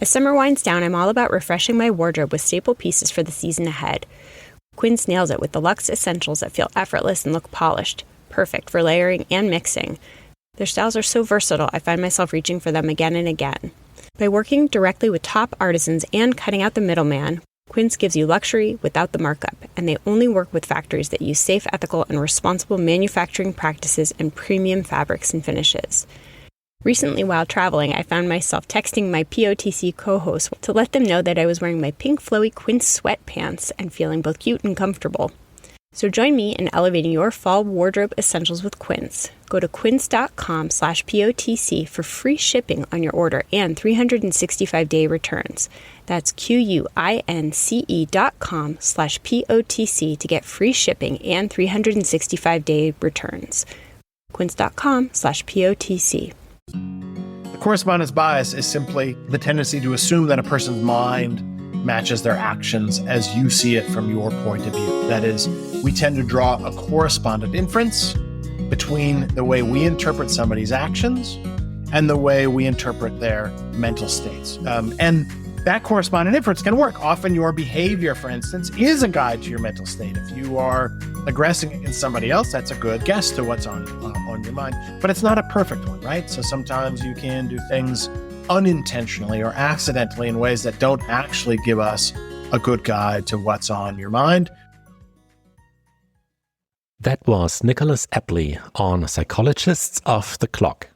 As summer winds down, I'm all about refreshing my wardrobe with staple pieces for the season ahead. Quince nails it with the luxe essentials that feel effortless and look polished, perfect for layering and mixing. Their styles are so versatile, I find myself reaching for them again and again. By working directly with top artisans and cutting out the middleman, Quince gives you luxury without the markup, and they only work with factories that use safe, ethical, and responsible manufacturing practices and premium fabrics and finishes. Recently, while traveling, I found myself texting my POTC co-host to let them know that I was wearing my pink flowy Quince sweatpants and feeling both cute and comfortable. So join me in elevating your fall wardrobe essentials with Quince. Go to quince.com/POTC for free shipping on your order and 365-day returns. That's QUINCE.com/POTC to get free shipping and 365-day returns. Quince.com/POTC. The correspondence bias is simply the tendency to assume that a person's mind matches their actions as you see it from your point of view. That is, we tend to draw a correspondent inference between the way we interpret somebody's actions and the way we interpret their mental states. And that correspondent inference can work. Often your behavior, for instance, is a guide to your mental state. If you are aggressing against somebody else, that's a good guess to what's on your mind. But it's not a perfect one, right? So sometimes you can do things unintentionally or accidentally in ways that don't actually give us a good guide to what's on your mind. That was Nicholas Epley on Psychologists Off the Clock.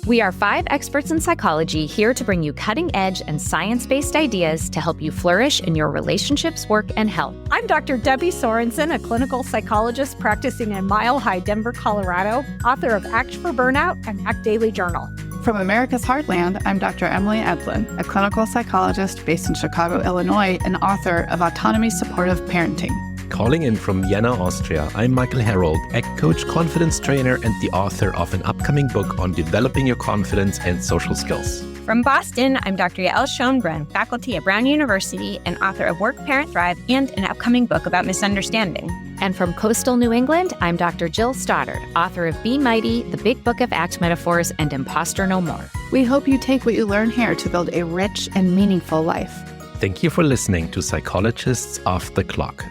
We are 5 experts in psychology here to bring you cutting-edge and science-based ideas to help you flourish in your relationships, work, and health. I'm Dr. Debbie Sorensen, a clinical psychologist practicing in Mile High, Denver, Colorado, author of Act for Burnout and Act Daily Journal. From America's Heartland, I'm Dr. Emily Edlin, a clinical psychologist based in Chicago, Illinois, and author of Autonomy Supportive Parenting. Calling in from Vienna, Austria, I'm Michael Herold, ACT coach, confidence trainer, and the author of an upcoming book on developing your confidence and social skills. From Boston, I'm Dr. Yael Schoenbrunn, faculty at Brown University and author of Work, Parent, Thrive, and an upcoming book about misunderstanding. And from coastal New England, I'm Dr. Jill Stoddard, author of Be Mighty, The Big Book of Act Metaphors, and Imposter No More. We hope you take what you learn here to build a rich and meaningful life. Thank you for listening to Psychologists Off the Clock.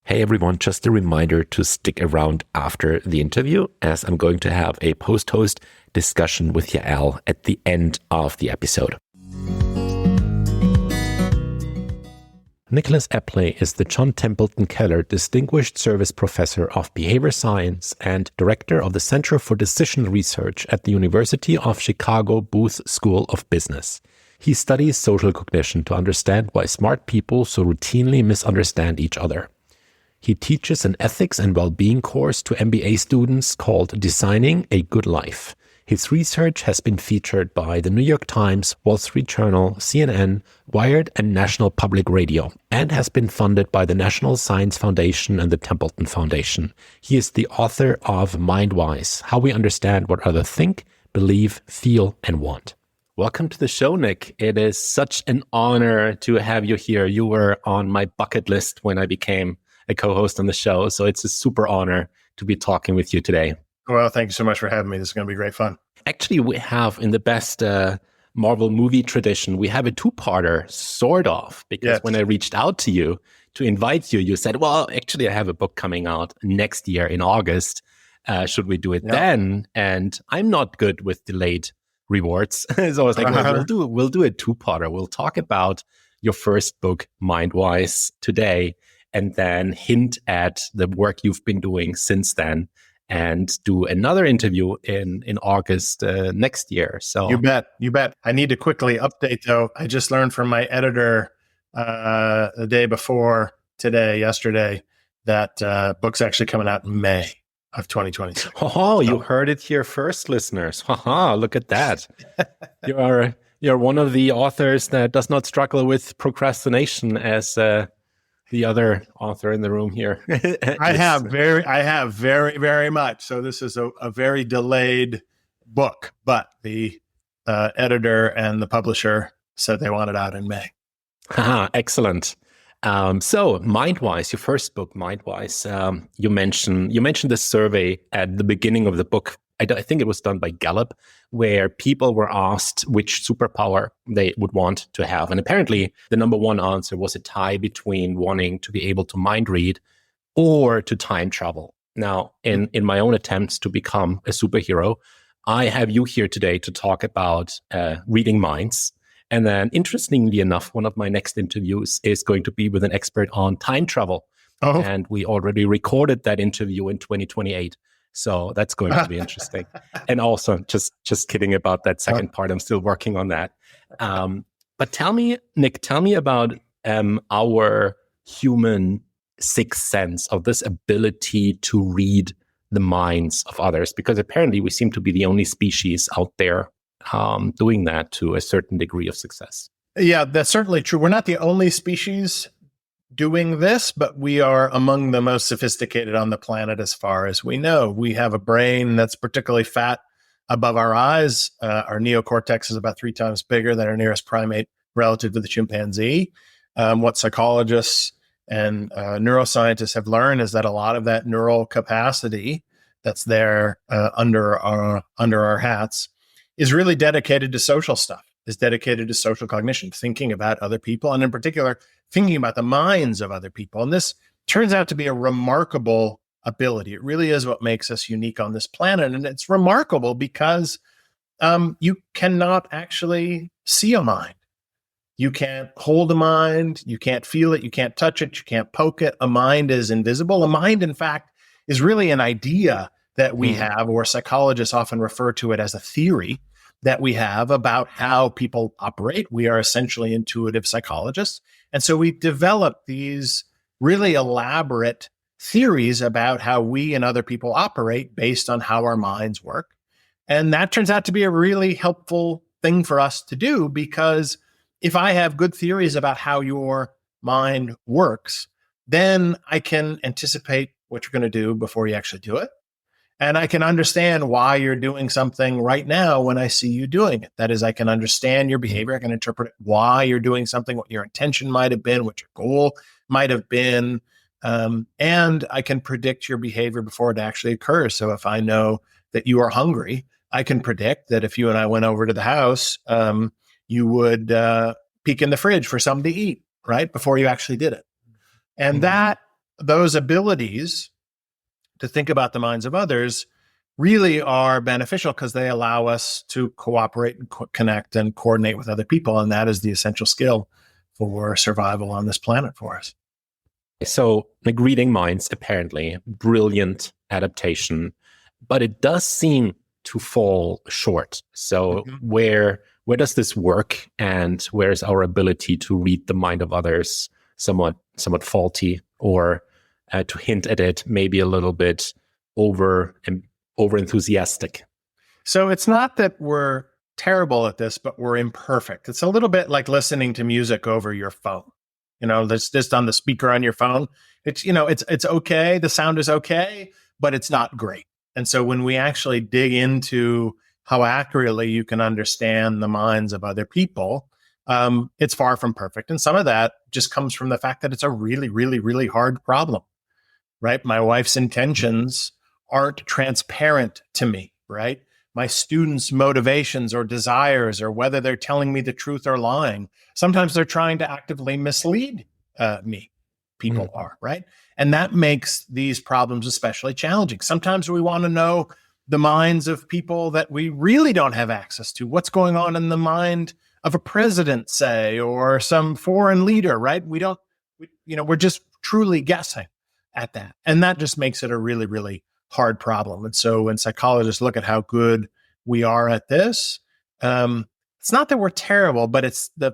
Hey everyone, just a reminder to stick around after the interview, as I'm going to have a post-host discussion with Yael at the end of the episode. Nicholas Epley is the John Templeton Keller Distinguished Service Professor of Behavior Science and Director of the Center for Decision Research at the University of Chicago Booth School of Business. He studies social cognition to understand why smart people so routinely misunderstand each other. He teaches an ethics and well-being course to MBA students called Designing a Good Life. His research has been featured by the New York Times, Wall Street Journal, CNN, Wired, and National Public Radio, and has been funded by the National Science Foundation and the Templeton Foundation. He is the author of Mindwise, How We Understand What Others Think, Believe, Feel, and Want. Welcome to the show, Nick. It is such an honor to have you here. You were on my bucket list when I became a co-host on the show, so it's a super honor to be talking with you today. Well, thank you so much for having me. This is going to be great fun. Actually, we have, in the best Marvel movie tradition, we have a two-parter, sort of, because when I reached out to you to invite you, you said, well, actually, I have a book coming out next year in August. Should we do it then? And I'm not good with delayed rewards. So I was like, well, we'll do a two-parter. We'll talk about your first book, Mindwise, today, and then hint at the work you've been doing since then, and do another interview in August next year. So You bet. I need to quickly update, though. I just learned from my editor the day before yesterday, that book's actually coming out in May of 2026. Oh, you heard it here first, listeners. Look at that. You're one of the authors that does not struggle with procrastination as the other author in the room here. I have very, very much. So this is a very delayed book, but the editor and the publisher said they want it out in May. Excellent. So Mindwise, your first book, Mindwise, you mentioned this survey at the beginning of the book. I think it was done by Gallup, where people were asked which superpower they would want to have. And apparently the number one answer was a tie between wanting to be able to mind read or to time travel. Now, in my own attempts to become a superhero, I have you here today to talk about reading minds. And then, interestingly enough, one of my next interviews is going to be with an expert on time travel. Oh. And we already recorded that interview in 2028. So that's going to be interesting. And also, just kidding about that second part. I'm still working on that. But tell me, Nick, about our human sixth sense of this ability to read the minds of others, because apparently we seem to be the only species out there doing that to a certain degree of success. Yeah, that's certainly true. We're not the only species doing this, but we are among the most sophisticated on the planet as far as we know. We have a brain that's particularly fat above our eyes. Our neocortex is about 3 times bigger than our nearest primate relative to the chimpanzee. What psychologists and neuroscientists have learned is that a lot of that neural capacity that's there under our hats is really dedicated to social stuff, is dedicated to social cognition, thinking about other people, and in particular, thinking about the minds of other people. And this turns out to be a remarkable ability. It really is what makes us unique on this planet. And it's remarkable because you cannot actually see a mind. You can't hold a mind. You can't feel it. You can't touch it. You can't poke it. A mind is invisible. A mind, in fact, is really an idea that we have, or psychologists often refer to it as a theory that we have about how people operate. We are essentially intuitive psychologists. And so we develop these really elaborate theories about how we and other people operate based on how our minds work. And that turns out to be a really helpful thing for us to do, because if I have good theories about how your mind works, then I can anticipate what you're going to do before you actually do it. And I can understand why you're doing something right now when I see you doing it. That is, I can understand your behavior. I can interpret why you're doing something, what your intention might have been, what your goal might have been. And I can predict your behavior before it actually occurs. So if I know that you are hungry, I can predict that if you and I went over to the house, you would peek in the fridge for something to eat, right? Before you actually did it. And those abilities to think about the minds of others really are beneficial because they allow us to cooperate and connect and coordinate with other people. And that is the essential skill for survival on this planet for us. So, like, reading minds, apparently, brilliant adaptation, but it does seem to fall short. So where does this work, and where is our ability to read the mind of others somewhat faulty, or to hint at it, maybe a little bit over enthusiastic? So it's not that we're terrible at this, but we're imperfect. It's a little bit like listening to music over your phone. That's just on the speaker on your phone. It's okay. The sound is okay, but it's not great. And so when we actually dig into how accurately you can understand the minds of other people, it's far from perfect. And some of that just comes from the fact that it's a really, really, really hard problem, right? My wife's intentions aren't transparent to me, right? My students' motivations or desires, or whether they're telling me the truth or lying. Sometimes they're trying to actively mislead me. People are, right? And that makes these problems especially challenging. Sometimes we want to know the minds of people that we really don't have access to. What's going on in the mind of a president, say, or some foreign leader, right? We're just truly guessing at that. And that just makes it a really, really hard problem. And so when psychologists look at how good we are at this, it's not that we're terrible, but it's the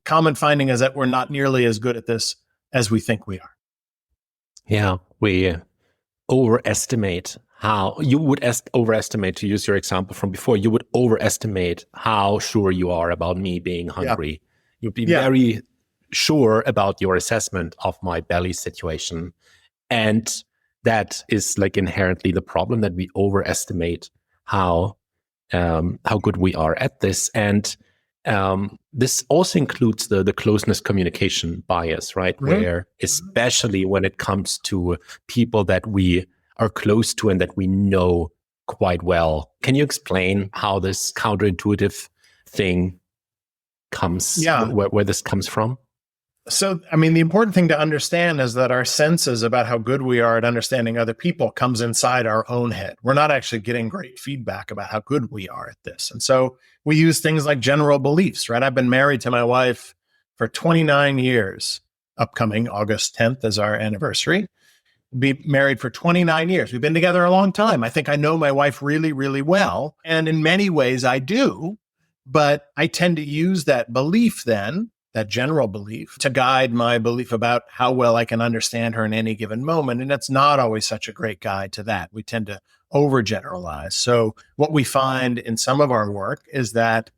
common finding is that we're not nearly as good at this as we think we are. Yeah, we overestimate how you would overestimate, to use your example from before, you would overestimate how sure you are about me being hungry. Yeah. You'd be very sure about your assessment of my belly situation. And that is like inherently the problem, that we overestimate how good we are at this. And This also includes the closeness communication bias, right? Mm-hmm. Where especially when it comes to people that we are close to and that we know quite well. Can you explain how this counterintuitive thing comes, where this comes from? So, the important thing to understand is that our senses about how good we are at understanding other people comes inside our own head. We're not actually getting great feedback about how good we are at this. And so we use things like general beliefs, right? I've been married to my wife for 29 years. Upcoming August 10th is our anniversary. Be married for 29 years. We've been together a long time. I think I know my wife really, really well. And in many ways I do, but I tend to use that belief then, that general belief, to guide my belief about how well I can understand her in any given moment. And it's not always such a great guide to that. We tend to overgeneralize. So what we find in some of our work is that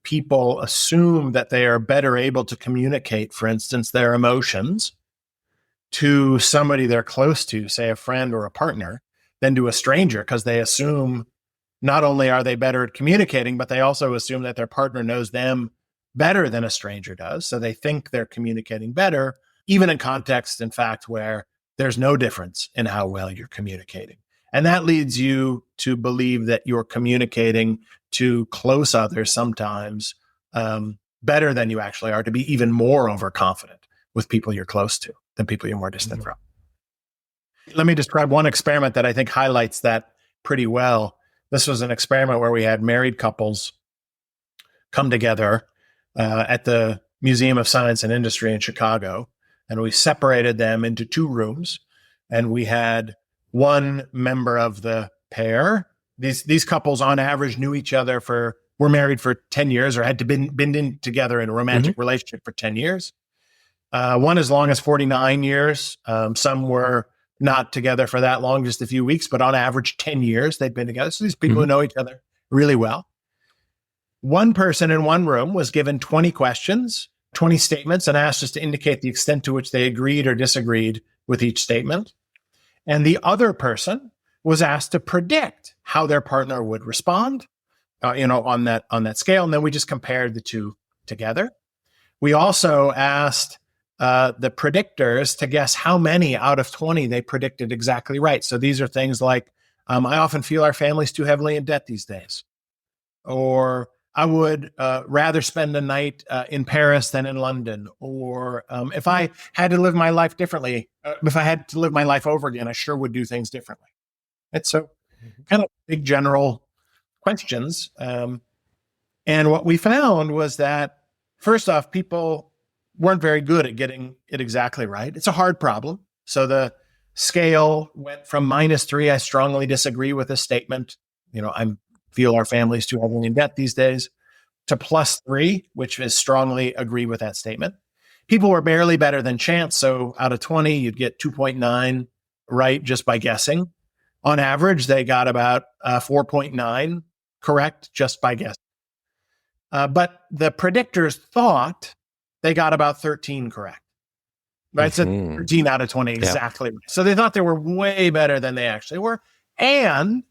people assume that they are better able to communicate, for instance, their emotions to somebody they're close to, say a friend or a partner, than to a stranger, because they assume not only are they better at communicating, but they also assume that their partner knows them better than a stranger does. So they think they're communicating better, even in context, in fact, where there's no difference in how well you're communicating. And that leads you to believe that you're communicating to close others sometimes better than you actually are, to be even more overconfident with people you're close to than people you're more distant from. Let me describe one experiment that I think highlights that pretty well. This was an experiment where we had married couples come together at the Museum of Science and Industry in Chicago, and we separated them into two rooms, and we had one member of the pair. These couples on average knew each other were married for 10 years or had to been in together in a romantic relationship for 10 years. One as long as 49 years. Some were not together for that long, just a few weeks, but on average 10 years they'd been together. So these people who know each other really well. One person in one room was given 20 questions, 20 statements, and asked us to indicate the extent to which they agreed or disagreed with each statement. And the other person was asked to predict how their partner would respond, on that scale. And then we just compared the two together. We also asked the predictors to guess how many out of 20 they predicted exactly right. So these are things like, I often feel our family's too heavily in debt these days. Or I would rather spend a night in Paris than in London. Or if I had to live my life differently, if I had to live my life over again, I sure would do things differently. It's so kind of big general questions. And what we found was that, first off, people weren't very good at getting it exactly right. It's a hard problem. So the scale went from -3, I strongly disagree with this statement, I feel our family's too heavily in debt these days, to +3, which is strongly agree with that statement. People were barely better than chance. So out of 20, you'd get 2.9 right just by guessing. On average, they got about 4.9 correct just by guessing. But the predictors thought they got about 13 correct. Right? So 13 out of 20 exactly. Yeah. So they thought they were way better than they actually were. And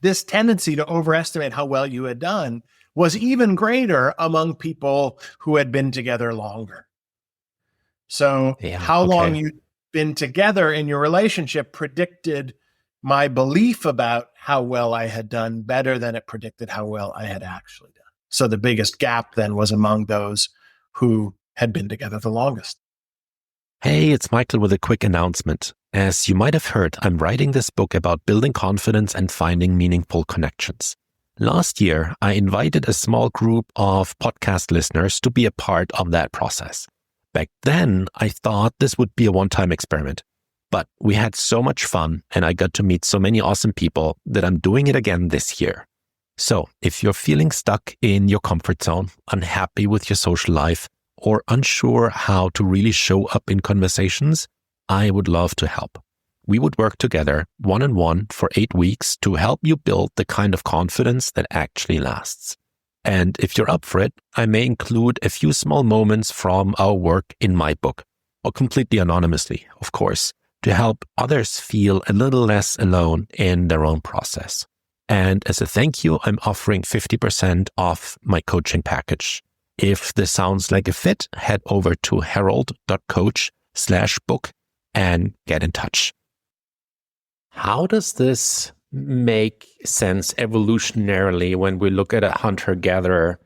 this tendency to overestimate how well you had done was even greater among people who had been together longer. So how long you'd been together in your relationship predicted my belief about how well I had done better than it predicted how well I had actually done. So the biggest gap then was among those who had been together the longest. Hey, it's Michael with a quick announcement. As you might have heard, I'm writing this book about building confidence and finding meaningful connections. Last year, I invited a small group of podcast listeners to be a part of that process. Back then, I thought this would be a one-time experiment. But we had so much fun and I got to meet so many awesome people that I'm doing it again this year. So if you're feeling stuck in your comfort zone, unhappy with your social life, or unsure how to really show up in conversations, I would love to help. We would work together one-on-one for 8 weeks to help you build the kind of confidence that actually lasts. And if you're up for it, I may include a few small moments from our work in my book, or completely anonymously, of course, to help others feel a little less alone in their own process. And as a thank you, I'm offering 50% off my coaching package. If this sounds like a fit, head over to herald.coach/book and get in touch. How does this make sense evolutionarily when we look at a hunter-gatherer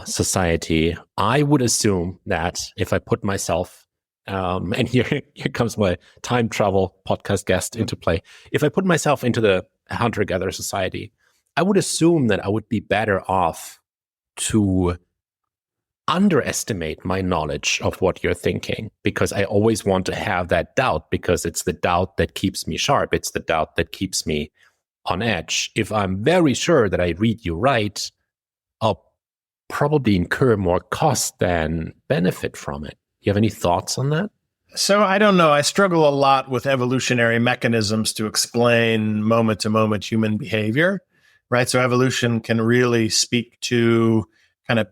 society? I would assume that if I put myself, and here comes my time travel podcast guest into play. If I put myself into the hunter-gatherer society, I would assume that I would be better off to underestimate my knowledge of what you're thinking, because I always want to have that doubt, because it's the doubt that keeps me sharp. It's the doubt that keeps me on edge. If I'm very sure that I read you right, I'll probably incur more cost than benefit from it. You have any thoughts on that? So I don't know. I struggle a lot with evolutionary mechanisms to explain moment-to-moment human behavior, right? So evolution can really speak to kind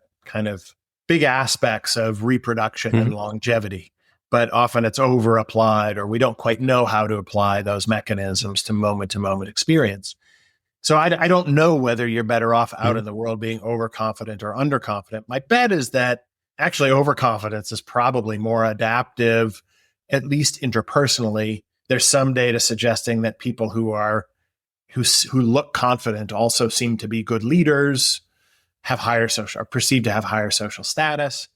of big aspects of reproduction and longevity, but often it's over-applied, or we don't quite know how to apply those mechanisms to moment experience. So I don't know whether you're better off out in the world being overconfident or underconfident. My bet is that actually overconfidence is probably more adaptive, at least interpersonally. There's some data suggesting that people who look confident also seem to be good leaders, are perceived to have higher social status.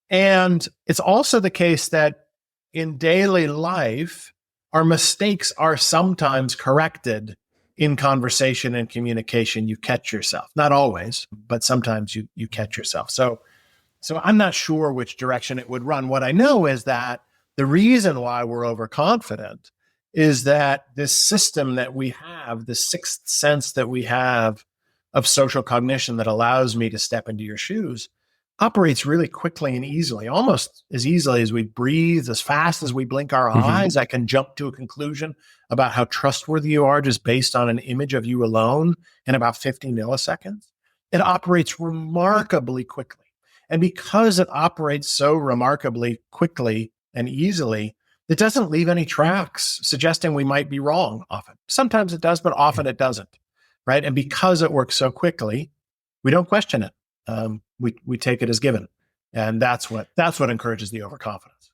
And it's also the case that in daily life, our mistakes are sometimes corrected in conversation and communication. You catch yourself. Not always, but sometimes you catch yourself. So I'm not sure which direction it would run. What I know is that the reason why we're overconfident is that this system that we have, the sixth sense that we have of social cognition that allows me to step into your shoes, operates really quickly and easily, almost as easily as we breathe, as fast as we blink our eyes. I can jump to a conclusion about how trustworthy you are just based on an image of you alone in about 50 milliseconds. It operates remarkably quickly. And because it operates so remarkably quickly and easily, it doesn't leave any tracks suggesting we might be wrong often. Sometimes it does, but often it doesn't, right? And because it works so quickly, we don't question it. We take it as given. And that's what encourages the overconfidence.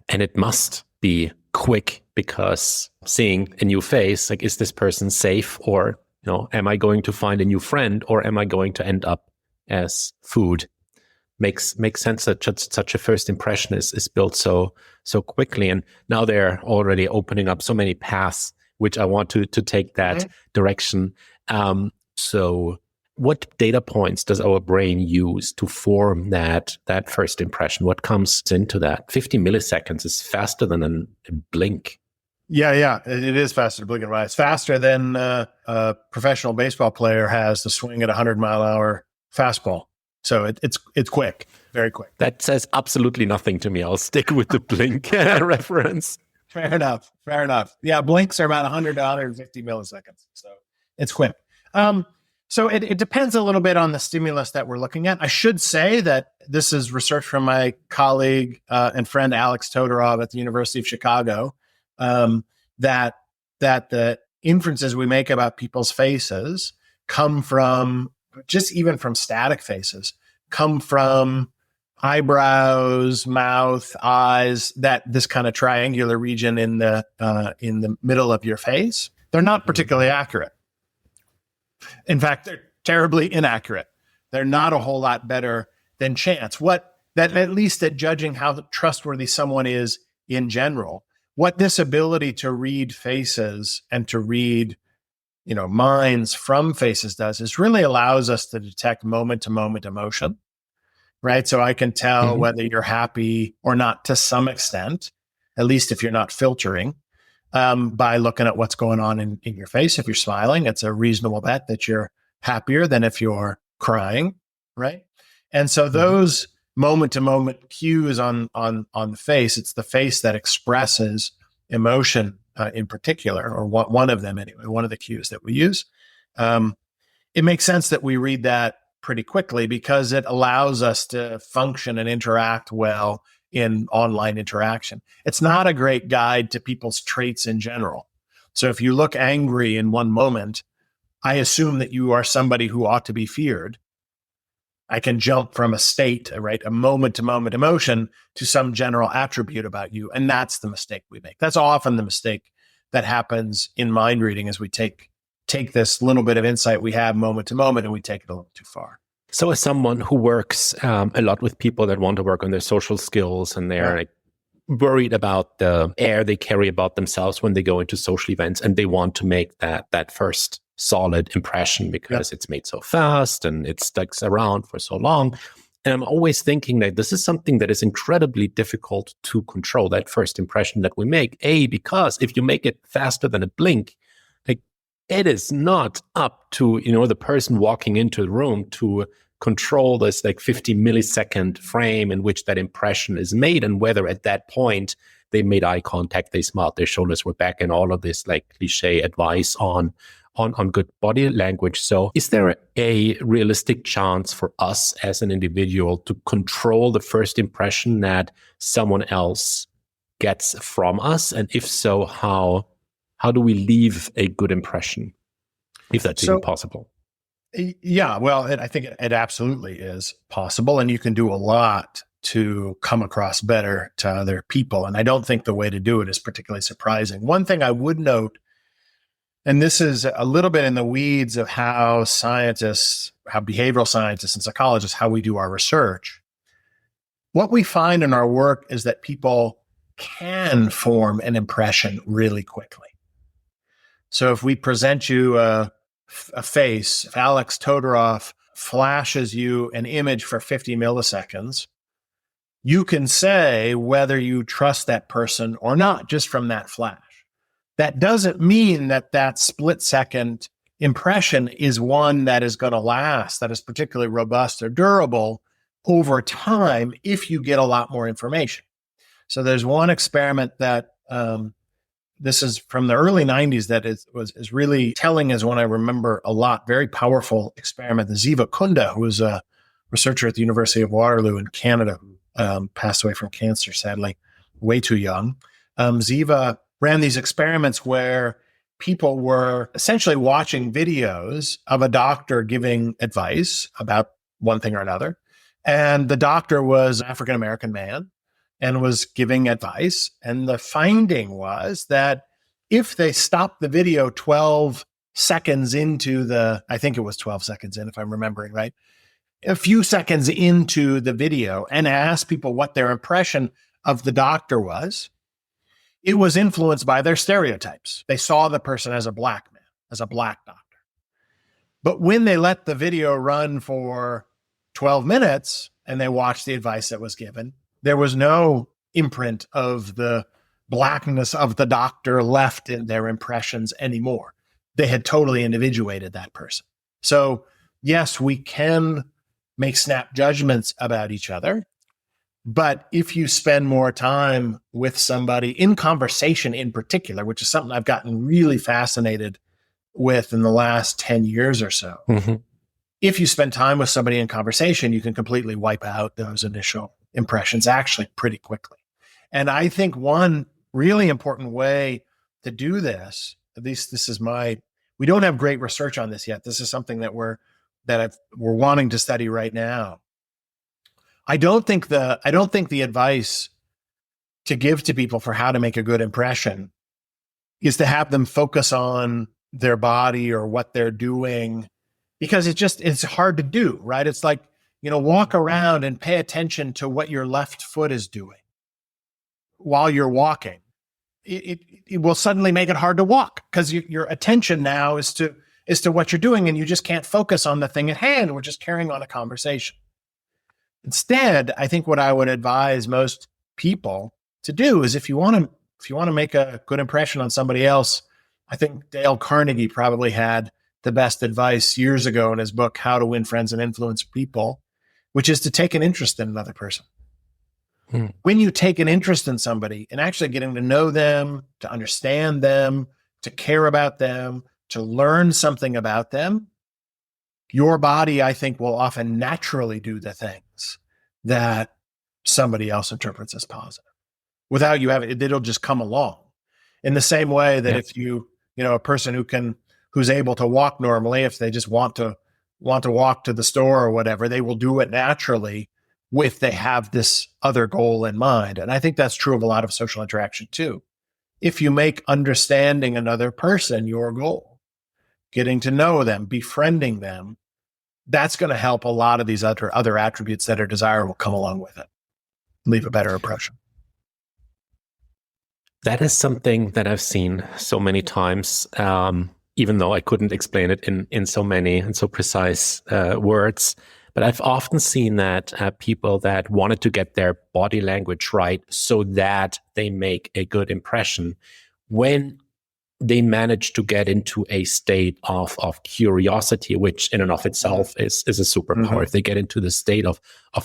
And it must be quick, because seeing a new face, like, is this person safe, or, am I going to find a new friend, or am I going to end up as food? Makes sense that such a first impression is built so quickly. And now they're already opening up so many paths, which I want to take that direction. So what data points does our brain use to form that first impression? What comes into that? 50 milliseconds is faster than a blink. Yeah. It is faster to blink and eye. It's faster than a professional baseball player has to swing at 100-mile-an-hour fastball. So it's quick, very quick. That says absolutely nothing to me. I'll stick with the blink reference. Fair enough. Yeah, blinks are about 100 to 150 milliseconds. So it's quick. So it depends a little bit on the stimulus that we're looking at. I should say that this is research from my colleague and friend Alex Todorov at the University of Chicago, that the inferences we make about people's faces come from, just even from static faces, come from eyebrows, mouth, eyes, that this kind of triangular region in the middle of your face. They're not particularly accurate. In fact, they're terribly inaccurate. They're not a whole lot better than chance. At least at judging how trustworthy someone is in general, what this ability to read faces and to read, minds from faces does is really allows us to detect moment-to-moment emotion, right? So I can tell whether you're happy or not to some extent, at least if you're not filtering, by looking at what's going on in your face. If you're smiling, it's a reasonable bet that you're happier than if you're crying, right? And so those moment-to-moment cues on the face, it's the face that expresses emotion in particular, or one of them anyway, one of the cues that we use. It makes sense that we read that pretty quickly because it allows us to function and interact well in online interaction. It's not a great guide to people's traits in general. So if you look angry in one moment, I assume that you are somebody who ought to be feared. I can jump from a state, right, a moment-to-moment emotion to some general attribute about you. And that's the mistake we make. That's often the mistake that happens in mind reading, as we take this little bit of insight we have moment to moment and we take it a little too far. So as someone who works a lot with people that want to work on their social skills and they're like worried about the air they carry about themselves when they go into social events, and they want to make that first solid impression because it's made so fast and it sticks around for so long. And I'm always thinking that this is something that is incredibly difficult to control, that first impression that we make. Because if you make it faster than a blink, like, it is not up to, the person walking into the room to control this like 50 millisecond frame in which that impression is made, and whether at that point they made eye contact, they smiled, their shoulders were back, and all of this like cliche advice on good body language. So is there a realistic chance for us as an individual to control the first impression that someone else gets from us? And if so, how do we leave a good impression, if that's even possible? Yeah, well, I think it absolutely is possible, and you can do a lot to come across better to other people. And I don't think the way to do it is particularly surprising. One thing I would note, and this is a little bit in the weeds of how behavioral scientists and psychologists, how we do our research. What we find in our work is that people can form an impression really quickly. So if we present you a face, if Alex Todorov flashes you an image for 50 milliseconds, you can say whether you trust that person or not just from that flash. That doesn't mean that split second impression is one that is going to last, that is particularly robust or durable over time if you get a lot more information. So there's one experiment that this is from the early 90s that is really telling, is one I remember a lot, very powerful experiment. The Ziva Kunda, who was a researcher at the University of Waterloo in Canada, who passed away from cancer, sadly, way too young. Ziva ran these experiments where people were essentially watching videos of a doctor giving advice about one thing or another. And the doctor was an African-American man and was giving advice. And the finding was that if they stopped the video 12 seconds into I think it was 12 seconds in, if I'm remembering right, a few seconds into the video, and asked people what their impression of the doctor was, it was influenced by their stereotypes. They saw the person as a black man, as a black doctor. But when they let the video run for 12 minutes and they watched the advice that was given, there was no imprint of the blackness of the doctor left in their impressions anymore. They had totally individuated that person. So yes, we can make snap judgments about each other. But if you spend more time with somebody in conversation in particular, which is something I've gotten really fascinated with in the last 10 years or so, if you spend time with somebody in conversation, you can completely wipe out those initial impressions actually pretty quickly. And I think one really important way to do this, at least this is we don't have great research on this yet. This is something that we're wanting to study right now. I don't think the advice to give to people for how to make a good impression is to have them focus on their body or what they're doing, because it's hard to do, right? It's like, walk around and pay attention to what your left foot is doing while you're walking. It will suddenly make it hard to walk because your attention now is to what you're doing, and you just can't focus on the thing at hand. We're just carrying on a conversation. Instead, I think what I would advise most people to do is if you want to make a good impression on somebody else, I think Dale Carnegie probably had the best advice years ago in his book, How to Win Friends and Influence People, which is to take an interest in another person. When you take an interest in somebody and actually getting to know them, to understand them, to care about them, to learn something about them, your body, I think, will often naturally do the things that somebody else interprets as positive. Without you having it, it'll just come along. In the same way that if a person who who's able to walk normally, if they just want to walk to the store or whatever, they will do it naturally if they have this other goal in mind. And I think that's true of a lot of social interaction too. If you make understanding another person your goal, getting to know them, befriending them, that's going to help a lot of these other attributes that are desirable come along with it. Leave a better impression. That is something that I've seen so many times, even though I couldn't explain it in so many and so precise words. But I've often seen that people that wanted to get their body language right so that they make a good impression, when they manage to get into a state of curiosity, which in and of itself is a superpower. Mm-hmm. If they get into the state of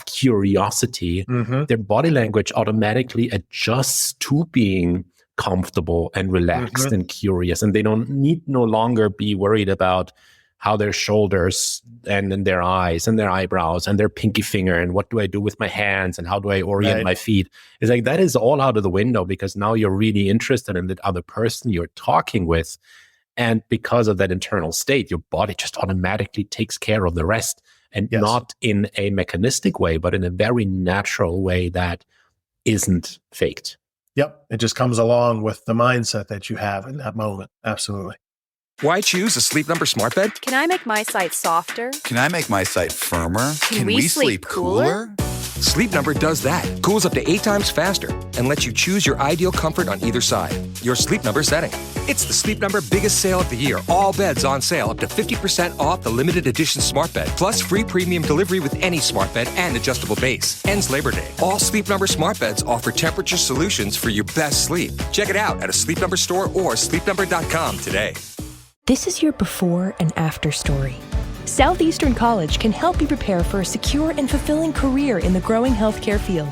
curiosity, mm-hmm. their body language automatically adjusts to being comfortable and relaxed mm-hmm. and curious. And they don't need no longer be worried about how their shoulders and their eyes and their eyebrows and their pinky finger and what do I do with my hands and how do I orient my feet. It's like that is all out of the window because now you're really interested in the other person you're talking with. And because of that internal state, your body just automatically takes care of the rest, and not in a mechanistic way, but in a very natural way that isn't faked. Yep. It just comes along with the mindset that you have in that moment. Absolutely. Why choose a Sleep Number smart bed? Can I make my site softer? Can I make my site firmer? Can we sleep cooler? Sleep Number does that. Cools up to 8 times faster and lets you choose your ideal comfort on either side. Your Sleep Number setting. It's the Sleep Number biggest sale of the year. All beds on sale up to 50% off the limited edition smart bed. Plus free premium delivery with any smart bed and adjustable base. Ends Labor Day. All Sleep Number smart beds offer temperature solutions for your best sleep. Check it out at a Sleep Number store or sleepnumber.com today. This is your before and after story. Southeastern College can help you prepare for a secure and fulfilling career in the growing healthcare field.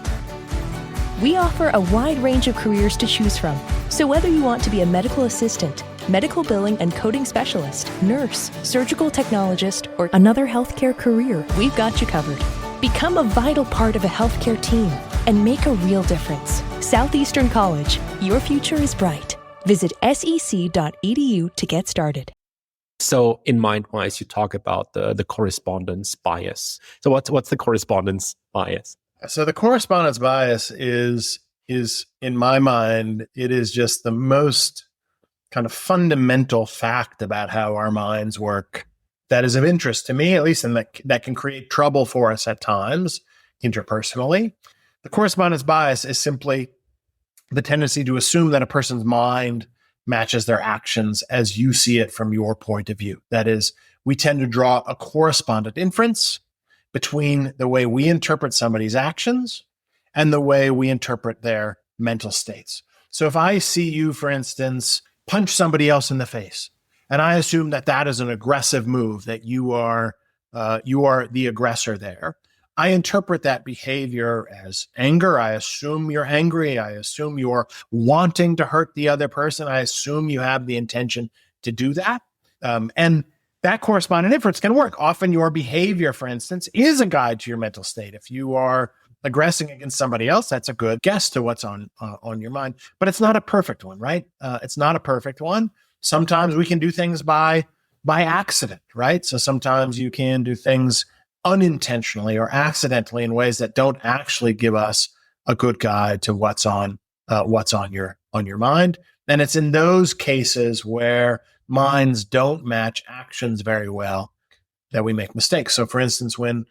We offer a wide range of careers to choose from. So whether you want to be a medical assistant, medical billing and coding specialist, nurse, surgical technologist, or another healthcare career, we've got you covered. Become a vital part of a healthcare team and make a real difference. Southeastern College, your future is bright. Visit sec.edu to get started. So in Mindwise, you talk about the correspondence bias. So what's the correspondence bias? So the correspondence bias is in my mind, it is just the most kind of fundamental fact about how our minds work that is of interest to me, at least, and that can create trouble for us at times interpersonally. The correspondence bias is simply the tendency to assume that a person's mind matches their actions as you see it from your point of view. That is, we tend to draw a correspondent inference between the way we interpret somebody's actions and the way we interpret their mental states. So if I see you, for instance, punch somebody else in the face, and I assume that that is an aggressive move, that you are the aggressor there, I interpret that behavior as anger. I assume you're angry. I assume you're wanting to hurt the other person. I assume you have the intention to do that. And that corresponding inference can work. Often your behavior, for instance, is a guide to your mental state. If you are aggressing against somebody else, that's a good guess to what's on your mind. But it's not a perfect one, right? It's not a perfect one. Sometimes we can do things by accident, right? So sometimes you can do things unintentionally or accidentally in ways that don't actually give us a good guide to what's on your mind. And it's in those cases where minds don't match actions very well that we make mistakes. So for instance, when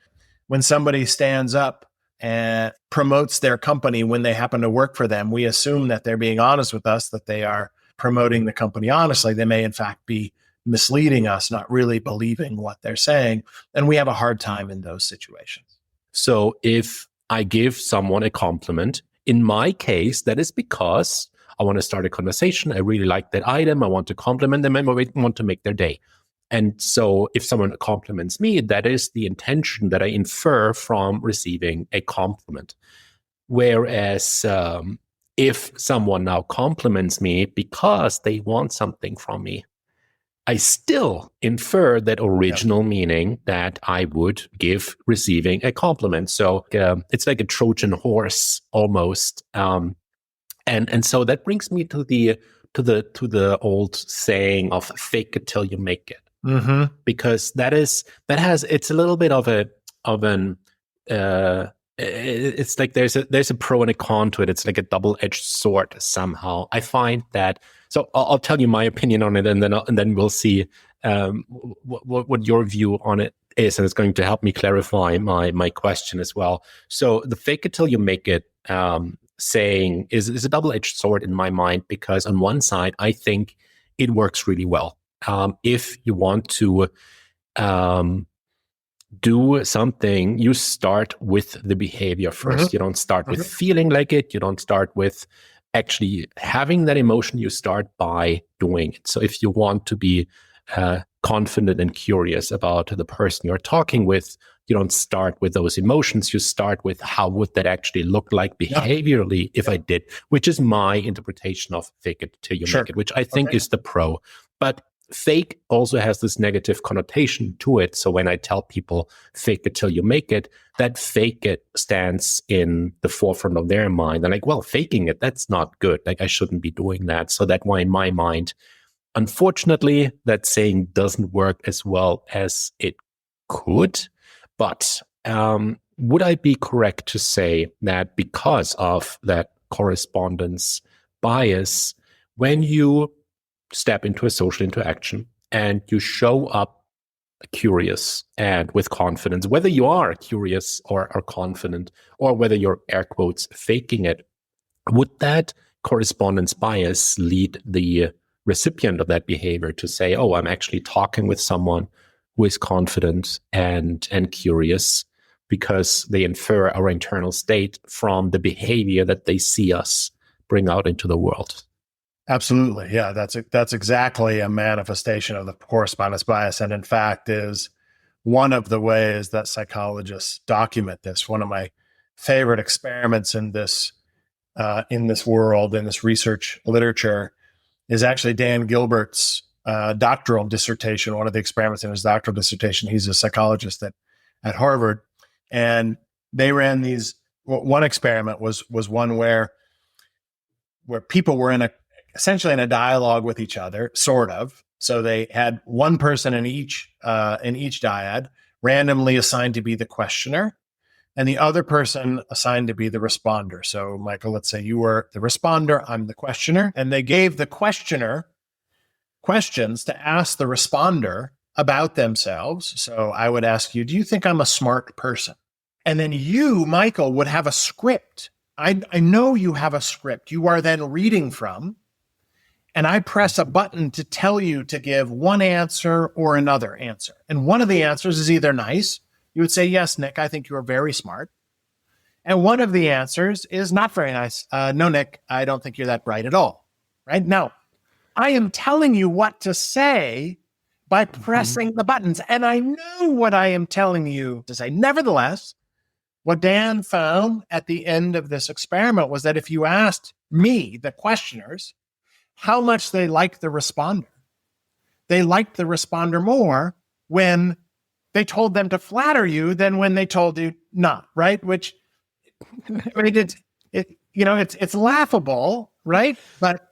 somebody stands up and promotes their company when they happen to work for them, we assume that they're being honest with us, that they are promoting the company honestly. They may in fact be misleading us, not really believing what they're saying. And we have a hard time in those situations. So if I give someone a compliment, in my case, that is because I want to start a conversation. I really like that item. I want to compliment them. I want to make their day. And so if someone compliments me, that is the intention that I infer from receiving a compliment. Whereas if someone now compliments me because they want something from me, I still infer that original meaning that I would give receiving a compliment. So it's like a Trojan horse almost. And so that brings me to the to the old saying of fake it till you make it. Mm-hmm. Because it's a little bit of an it's like there's a pro and a con to it. It's like a double-edged sword somehow. I find that, so I'll tell you my opinion on it, and then we'll see what your view on it is, and it's going to help me clarify my question as well. So the fake it till you make it saying is a double-edged sword in my mind, because on one side I think it works really well. If you want to do something, you start with the behavior first. Mm-hmm. You don't start with feeling like it. You don't start with actually having that emotion. You start by doing it. So if you want to be confident and curious about the person you're talking with, you don't start with those emotions. You start with how would that actually look like behaviorally if I did, which is my interpretation of fake it till you make it, which I think is the pro. But fake also has this negative connotation to it. So when I tell people fake it till you make it, that fake it stands in the forefront of their mind. They're like, well, faking it, that's not good. Like, I shouldn't be doing that. So that's why in my mind, unfortunately, that saying doesn't work as well as it could. But would I be correct to say that because of that correspondence bias, when you step into a social interaction and you show up curious and with confidence, whether you are curious or are confident, or whether you're air quotes faking it, would that correspondence bias lead the recipient of that behavior to say, oh, I'm actually talking with someone who is confident and curious, because they infer our internal state from the behavior that they see us bring out into the world? Absolutely. Yeah, that's exactly a manifestation of the correspondence bias, and in fact is one of the ways that psychologists document this. One of my favorite experiments in this world, in this research literature, is actually Dan Gilbert's doctoral dissertation. One of the experiments in his doctoral dissertation, he's a psychologist at Harvard, and they ran these. One experiment was one where people were essentially in a dialogue with each other, sort of. So they had one person in each dyad, randomly assigned to be the questioner, and the other person assigned to be the responder. So, Michael, let's say you were the responder, I'm the questioner, and they gave the questioner questions to ask the responder about themselves. So I would ask you, do you think I'm a smart person? And then you, Michael, would have a script. I know you have a script you are then reading from, and I press a button to tell you to give one answer or another answer. And one of the answers is either nice. You would say, yes, Nick, I think you are very smart. And one of the answers is not very nice. No, Nick, I don't think you're that bright at all. Right? Now, I am telling you what to say by pressing the buttons. And I know what I am telling you to say. Nevertheless, what Dan found at the end of this experiment was that if you asked me, the questioners, how much they liked the responder, they liked the responder more when they told them to flatter you than when they told you not, right? Which, I mean, it's laughable, right? But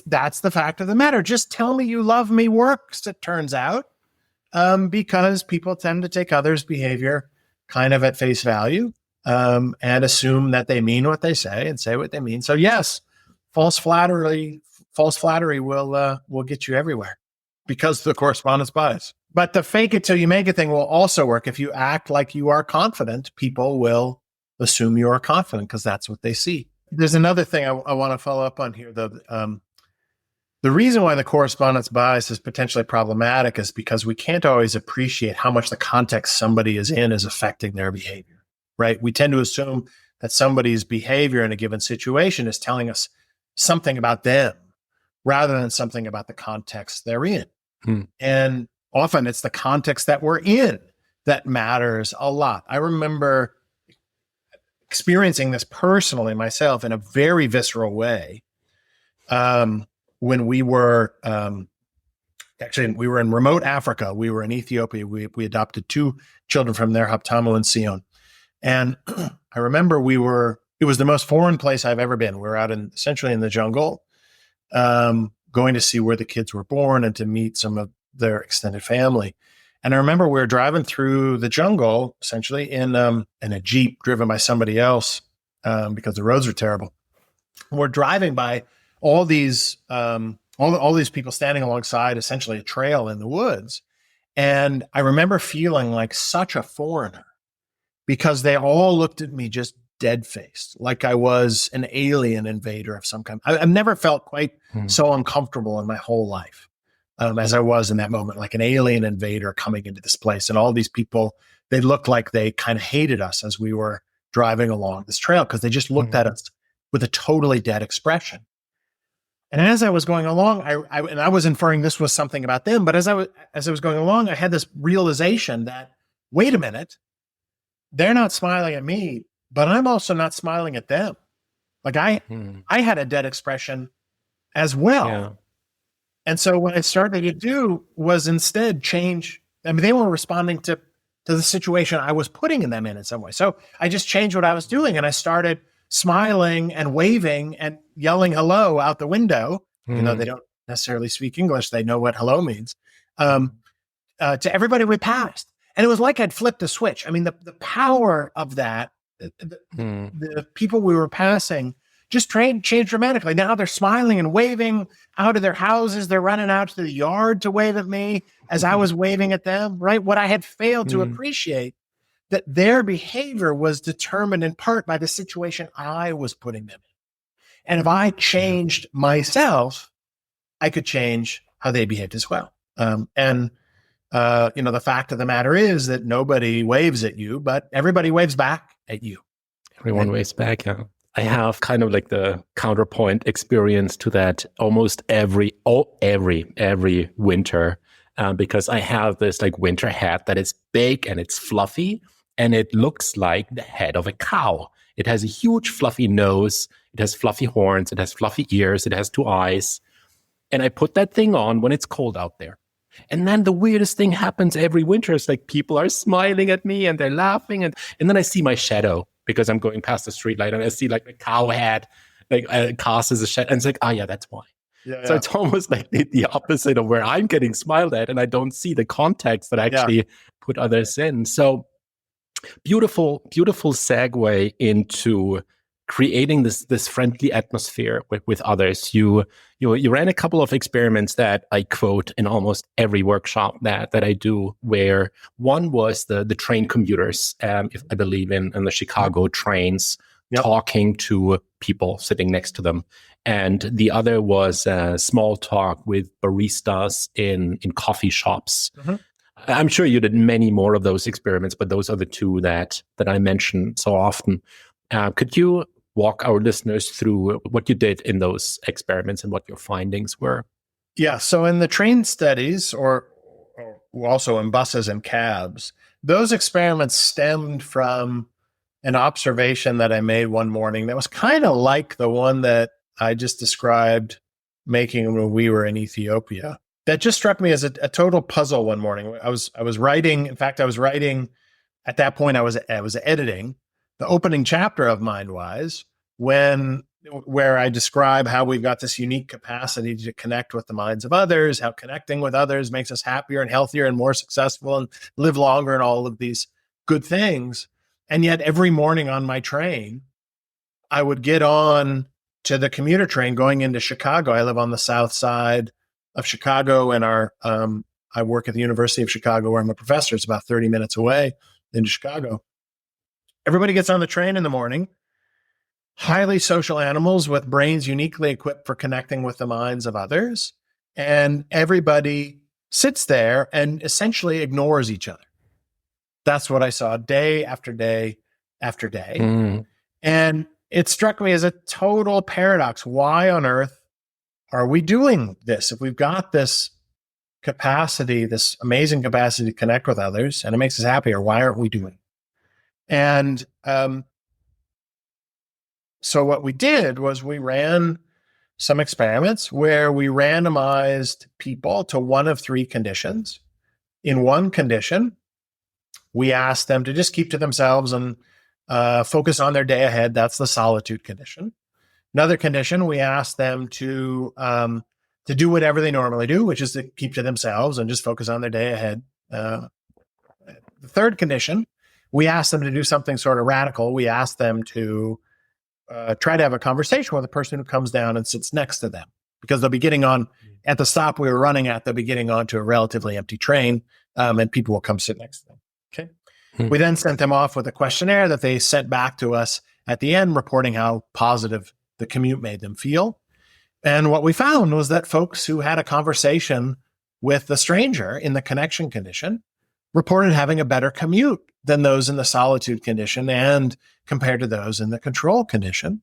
that's the fact of the matter. Just tell me you love me works, it turns out, because people tend to take others' behavior kind of at face value, and assume that they mean what they say and say what they mean. So yes, false flattery will get you everywhere because of the correspondence bias. But the fake it till you make it thing will also work. If you act like you are confident, people will assume you are confident because that's what they see. There's another thing I want to follow up on here, though. The reason why the correspondence bias is potentially problematic is because we can't always appreciate how much the context somebody is in is affecting their behavior, right? We tend to assume that somebody's behavior in a given situation is telling us something about them rather than something about the context they're in. And often it's the context that we're in that matters a lot. I remember experiencing this personally myself in a very visceral way. When we were we were in remote Africa. We were in Ethiopia. We adopted 2 children from there, Haptamal and Sion. And I remember it was the most foreign place I've ever been. We were out essentially in the jungle. going to see where the kids were born and to meet some of their extended family. And I remember we were driving through the jungle, essentially in a Jeep driven by somebody else because the roads were terrible. We're driving by all these all these people standing alongside essentially a trail in the woods. And I remember feeling like such a foreigner because they all looked at me just dead-faced, like I was an alien invader of some kind. I've never felt quite so uncomfortable in my whole life as I was in that moment, like an alien invader coming into this place. And all these people, they looked like they kind of hated us as we were driving along this trail because they just looked at us with a totally dead expression. And as I was going along, I was inferring this was something about them, but as I was going along, I had this realization that, wait a minute, they're not smiling at me, but I'm also not smiling at them. Like I had a dead expression as well. Yeah. And so what I started to do was instead change. I mean, they were responding to the situation I was putting them in some way. So I just changed what I was doing and I started smiling and waving and yelling hello out the window. You know, they don't necessarily speak English. They know what hello means. To everybody we passed. And it was like I'd flipped a switch. I mean, the power of that, the people we were passing just changed dramatically. Now they're smiling and waving out of their houses. They're running out to the yard to wave at me as I was waving at them, right? What I had failed to appreciate, that their behavior was determined in part by the situation I was putting them in. And if I changed myself, I could change how they behaved as well. You know, the fact of the matter is that nobody waves at you, but everybody waves back at you. Everyone waves back, yeah. I have kind of like the counterpoint experience to that almost every winter, because I have this like winter hat that is big and it's fluffy and it looks like the head of a cow. It has a huge fluffy nose. It has fluffy horns. It has fluffy ears. It has 2 eyes. And I put that thing on when it's cold out there. And then the weirdest thing happens every winter. It's like people are smiling at me and they're laughing. And then I see my shadow because I'm going past the street light and I see like a cow head, like cast as a shadow. And it's like, yeah, that's why. Yeah, so it's almost like the opposite of where I'm getting smiled at and I don't see the context that I actually put others in. So beautiful segue into creating this friendly atmosphere with others. You ran a couple of experiments that I quote in almost every workshop that I do, where one was the train commuters, if I believe in the Chicago trains, talking to people sitting next to them. And the other was small talk with baristas in coffee shops. I'm sure you did many more of those experiments, but those are the two that I mention so often. Could you walk our listeners through what you did in those experiments and what your findings were? Yeah. So in the train studies, or also in buses and cabs, those experiments stemmed from an observation that I made one morning that was kind of like the one that I just described making when we were in Ethiopia. That just struck me as a total puzzle one morning. I was writing. In fact, I was writing at that point. I was editing the opening chapter of Mindwise, where I describe how we've got this unique capacity to connect with the minds of others, how connecting with others makes us happier and healthier and more successful and live longer and all of these good things. And yet every morning on my train, I would get on to the commuter train going into Chicago. I live on the south side of Chicago, and I work at the University of Chicago where I'm a professor. It's about 30 minutes away into Chicago. Everybody gets on the train in the morning, highly social animals with brains uniquely equipped for connecting with the minds of others. And everybody sits there and essentially ignores each other. That's what I saw day after day after day. And it struck me as a total paradox. Why on earth are we doing this? If we've got this capacity, this amazing capacity to connect with others, and it makes us happier, why aren't we doing it? And so what we did was we ran some experiments where we randomized people to one of 3 conditions. In one condition, we asked them to just keep to themselves and focus on their day ahead. That's the solitude condition. Another condition, we ask them to do whatever they normally do, which is to keep to themselves and just focus on their day ahead. The third condition, we ask them to do something sort of radical. We ask them to try to have a conversation with the person who comes down and sits next to them, because they'll be getting on at the stop we were running at. They'll be getting onto a relatively empty train, and people will come sit next to them. Okay. We then sent them off with a questionnaire that they sent back to us at the end, reporting how positive the commute made them feel. And what we found was that folks who had a conversation with the stranger in the connection condition reported having a better commute than those in the solitude condition and compared to those in the control condition.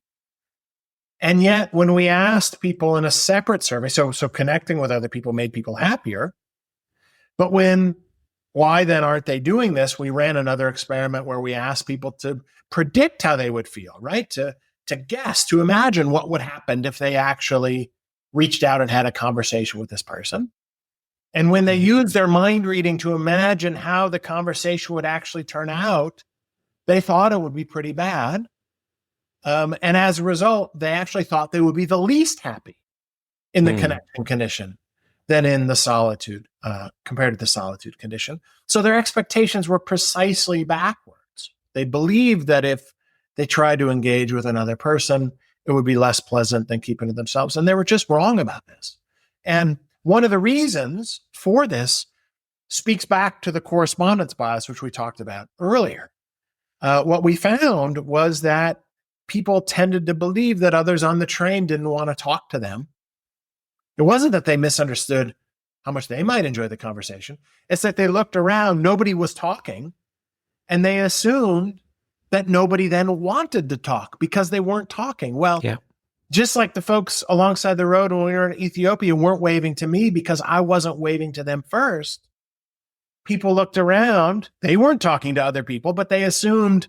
And yet, when we asked people in a separate survey, so connecting with other people made people happier, but why then aren't they doing this? We ran another experiment where we asked people to predict how they would feel, right? To guess, to imagine what would happen if they actually reached out and had a conversation with this person. And when they used their mind reading to imagine how the conversation would actually turn out, they thought it would be pretty bad. And as a result, they actually thought they would be the least happy in the connection condition than in the solitude, compared to the solitude condition. So their expectations were precisely backwards. They believed that if they tried to engage with another person, it would be less pleasant than keeping to themselves. And they were just wrong about this. And one of the reasons for this speaks back to the correspondence bias, which we talked about earlier. What we found was that people tended to believe that others on the train didn't want to talk to them. It wasn't that they misunderstood how much they might enjoy the conversation. It's that they looked around, nobody was talking, and they assumed that nobody then wanted to talk because they weren't talking. Well, just like the folks alongside the road when we were in Ethiopia weren't waving to me because I wasn't waving to them first. People looked around, they weren't talking to other people, but they assumed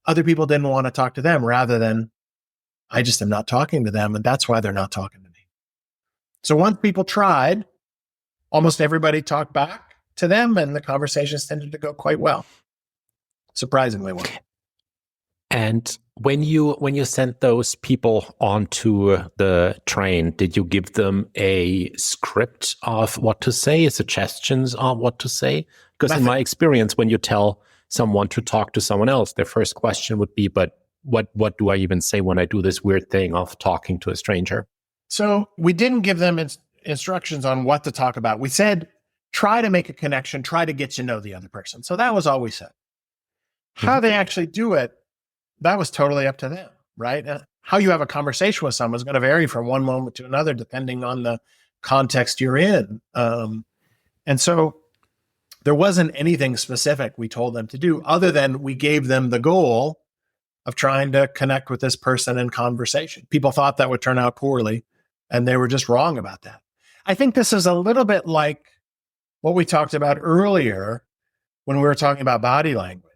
other people didn't want to talk to them rather than I just am not talking to them, and that's why they're not talking to me. So once people tried, almost everybody talked back to them, and the conversations tended to go quite well. Surprisingly well. And when you sent those people onto the train, did you give them a script of what to say, suggestions of what to say? Because in my experience, when you tell someone to talk to someone else, their first question would be, but what do I even say when I do this weird thing of talking to a stranger? So we didn't give them instructions on what to talk about. We said, try to make a connection, try to get to know the other person. So that was all we said. How they actually do it, that was totally up to them, right? How you have a conversation with someone is going to vary from one moment to another, depending on the context you're in. And so there wasn't anything specific we told them to do other than we gave them the goal of trying to connect with this person in conversation. People thought that would turn out poorly, and they were just wrong about that. I think this is a little bit like what we talked about earlier when we were talking about body language.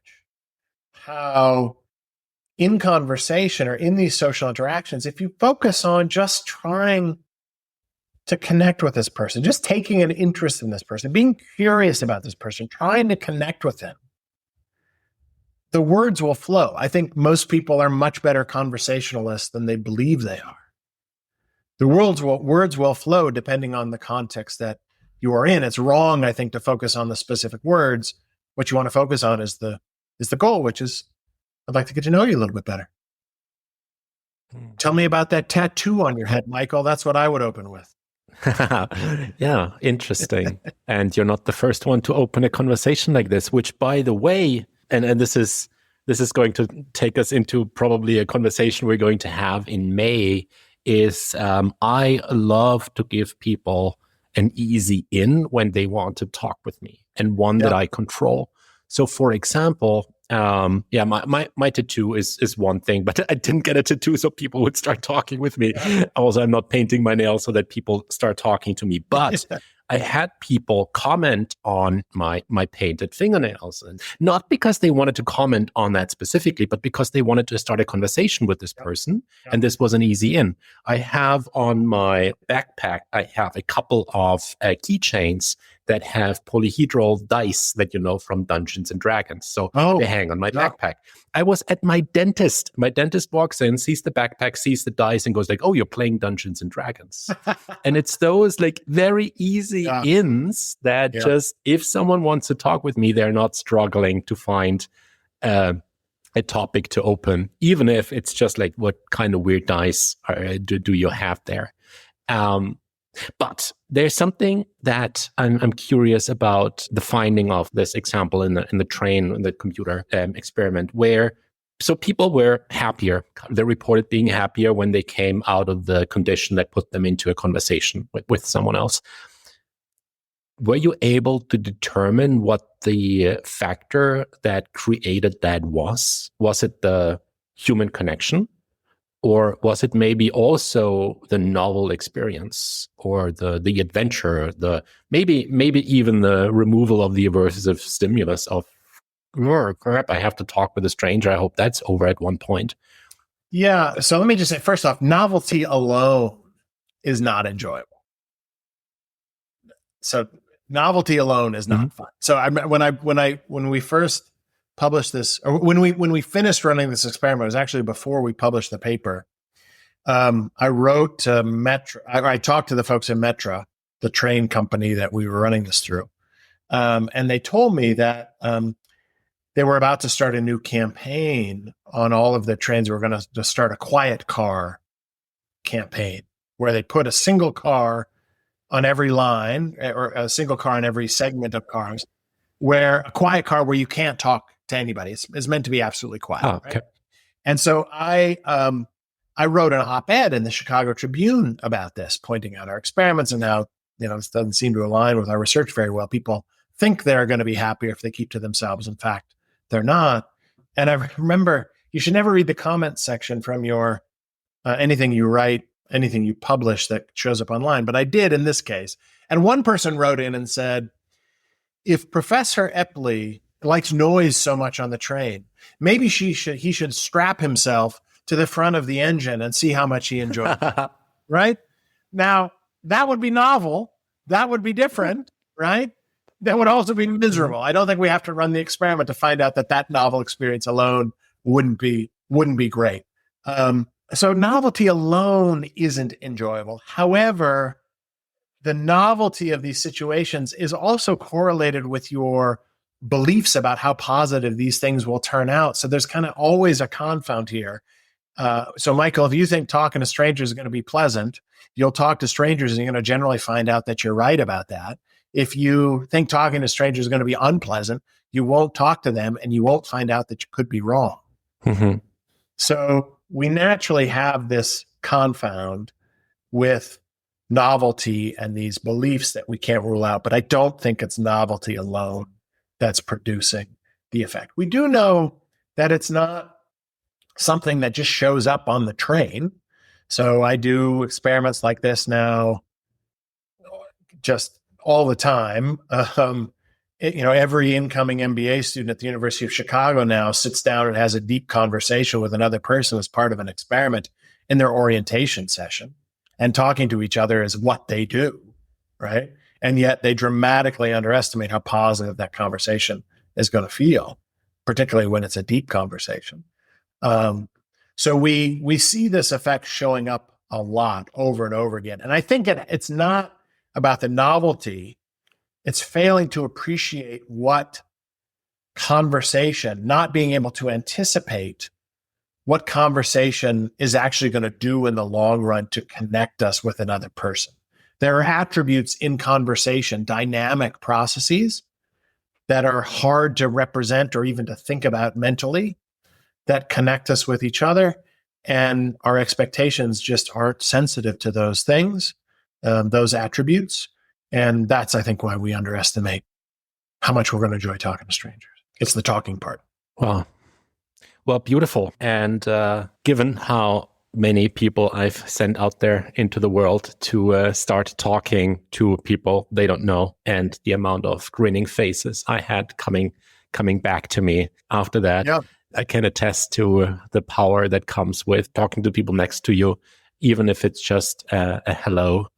How in conversation or in these social interactions, if you focus on just trying to connect with this person, just taking an interest in this person, being curious about this person, trying to connect with them, the words will flow. I think most people are much better conversationalists than they believe they are. The words will flow depending on the context that you are in. It's wrong, I think, to focus on the specific words. What you want to focus on is the goal, which is, I'd like to get to know you a little bit better. Tell me about that tattoo on your head, Michael. That's what I would open with. Yeah, interesting. And you're not the first one to open a conversation like this, which, by the way, and this is going to take us into probably a conversation we're going to have in May, is I love to give people an easy in when they want to talk with me, and one that I control. So, for example, my tattoo is one thing, but I didn't get a tattoo so people would start talking with me. Also, I'm not painting my nails so that people start talking to me. But I had people comment on my painted fingernails, and not because they wanted to comment on that specifically, but because they wanted to start a conversation with this person. And this was an easy in. I have on my backpack, I have a couple of keychains that have polyhedral dice that you know from Dungeons and Dragons. So they hang on my backpack. I was at my dentist. My dentist walks in, sees the backpack, sees the dice, and goes like, "Oh, you're playing Dungeons and Dragons." And it's those like very easy ins that just, if someone wants to talk with me, they're not struggling to find a topic to open, even if it's just like, what kind of weird dice do you have there? But there's something that I'm curious about, the finding of this example in the computer experiment, where so people were happier. They reported being happier when they came out of the condition that put them into a conversation with someone else. Were you able to determine what the factor that created that was? Was it the human connection? Or was it maybe also the novel experience or the adventure, maybe even the removal of the aversive stimulus of, oh, crap, I have to talk with a stranger. I hope that's over at one point. Yeah. So let me just say, first off, novelty alone is not enjoyable. So novelty alone is not fun. So when we first published this, or when we finished running this experiment, it was actually before we published the paper. I wrote to Metra. I talked to the folks in Metra, the train company that we were running this through, and they told me that they were about to start a new campaign on all of the trains. We were going to start a quiet car campaign where they put a single car on every line, or a single car on every segment of cars, where a quiet car where you can't talk to anybody. It's meant to be absolutely quiet. Oh, okay. Right? And so I wrote an op-ed in the Chicago Tribune about this, pointing out our experiments and how, this doesn't seem to align with our research very well. People think they're going to be happier if they keep to themselves. In fact, they're not. And I remember, you should never read the comments section from your anything you write, anything you publish that shows up online. But I did in this case. And one person wrote in and said, if Professor Epley likes noise so much on the train, maybe he should strap himself to the front of the engine and see how much he enjoys it. Right? Now, that would be novel. That would be different, right? That would also be miserable. I don't think we have to run the experiment to find out that novel experience alone wouldn't be great. So novelty alone isn't enjoyable. However, the novelty of these situations is also correlated with your beliefs about how positive these things will turn out. So there's kind of always a confound here. So Michael, if you think talking to strangers is going to be pleasant, you'll talk to strangers and you're going to generally find out that you're right about that. If you think talking to strangers is going to be unpleasant, you won't talk to them and you won't find out that you could be wrong. Mm-hmm. So we naturally have this confound with novelty and these beliefs that we can't rule out, but I don't think it's novelty alone that's producing the effect. We do know that it's not something that just shows up on the train. So I do experiments like this now just all the time. Every incoming MBA student at the University of Chicago now sits down and has a deep conversation with another person as part of an experiment in their orientation session. And talking to each other is what they do, right? And yet they dramatically underestimate how positive that conversation is going to feel, particularly when it's a deep conversation. So we see this effect showing up a lot over and over again. And I think it's not about the novelty. It's failing to appreciate what conversation, not being able to anticipate what conversation is actually going to do in the long run to connect us with another person. There are attributes in conversation, dynamic processes that are hard to represent or even to think about mentally that connect us with each other. And our expectations just aren't sensitive to those things, those attributes. And that's, I think, why we underestimate how much we're going to enjoy talking to strangers. It's the talking part. Wow. Well, beautiful. And given how many people I've sent out there into the world to start talking to people they don't know, and the amount of grinning faces I had coming back to me after that, yeah. I can attest to the power that comes with talking to people next to you, even if it's just a hello.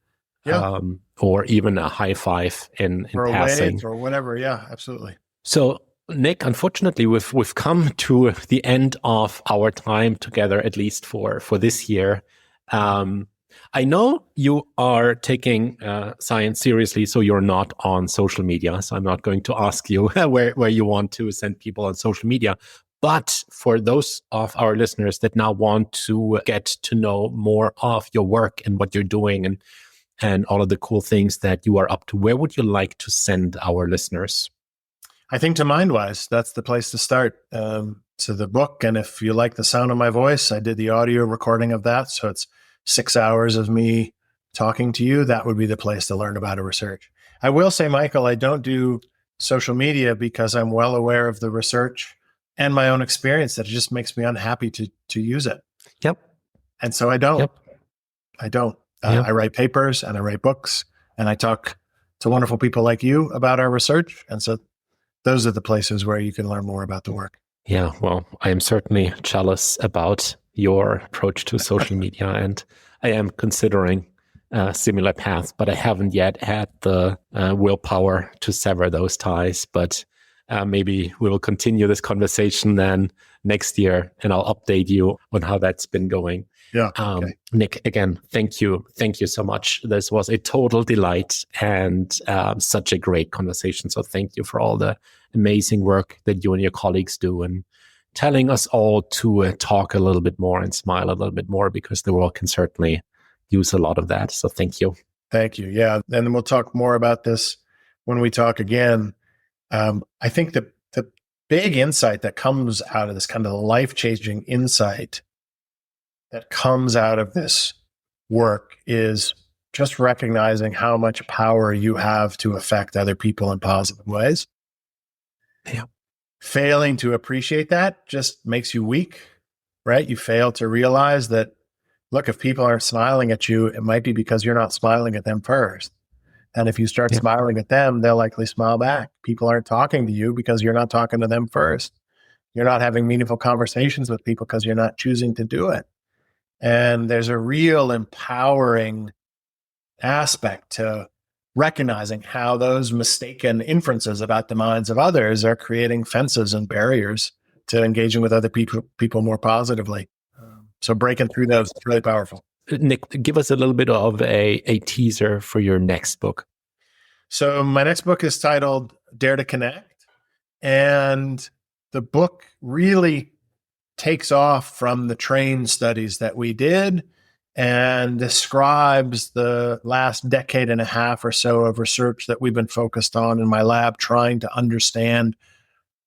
Yeah. or even a high five in or passing. Wave or whatever. Yeah, absolutely. So, Nick, unfortunately, we've come to the end of our time together, at least for this year. I know you are taking science seriously, so you're not on social media. So I'm not going to ask you where you want to send people on social media. But for those of our listeners that now want to get to know more of your work and what you're doing and all of the cool things that you are up to, where would you like to send our listeners? I think to Mindwise, that's the place to start. To the book. And if you like the sound of my voice, I did the audio recording of that. So it's 6 hours of me talking to you. That would be the place to learn about a research. I will say, Michael, I don't do social media because I'm well aware of the research and my own experience that it just makes me unhappy to use it. Yep. And so I don't. Yep. I don't. Yep. I write papers and I write books and I talk to wonderful people like you about our research. And so those are the places where you can learn more about the work. Yeah, well, I am certainly jealous about your approach to social media, and I am considering a similar path, but I haven't yet had the willpower to sever those ties. But maybe we will continue this conversation then next year, and I'll update you on how that's been going. Yeah. Okay. Nick, again, thank you. Thank you so much. This was a total delight and such a great conversation. So thank you for all the amazing work that you and your colleagues do and telling us all to talk a little bit more and smile a little bit more, because the world can certainly use a lot of that. So thank you. Thank you. Yeah. And we'll talk more about this when we talk again. I think the big insight that comes out of this, kind of life-changing insight that comes out of this work, is just recognizing how much power you have to affect other people in positive ways. Yeah. Failing to appreciate that just makes you weak, right? You fail to realize that, look, if people aren't smiling at you, it might be because you're not smiling at them first. And if you start smiling at them, they'll likely smile back. People aren't talking to you because you're not talking to them first. You're not having meaningful conversations with people because you're not choosing to do it. And there's a real empowering aspect to recognizing how those mistaken inferences about the minds of others are creating fences and barriers to engaging with other people more positively. So breaking through those is really powerful. Nick, give us a little bit of a teaser for your next book. So my next book is titled Dare to Connect. And the book really takes off from the train studies that we did and describes the last decade and a half or so of research that we've been focused on in my lab, trying to understand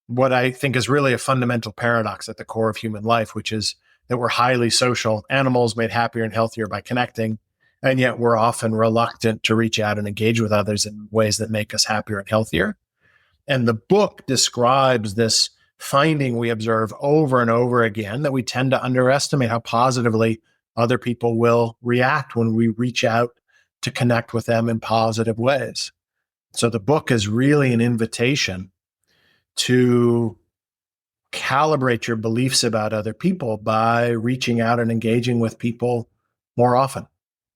what I think is really a fundamental paradox at the core of human life, which is that we're highly social animals made happier and healthier by connecting, and yet we're often reluctant to reach out and engage with others in ways that make us happier and healthier. And the book describes this finding we observe over and over again, that we tend to underestimate how positively other people will react when we reach out to connect with them in positive ways. So the book is really an invitation to calibrate your beliefs about other people by reaching out and engaging with people more often.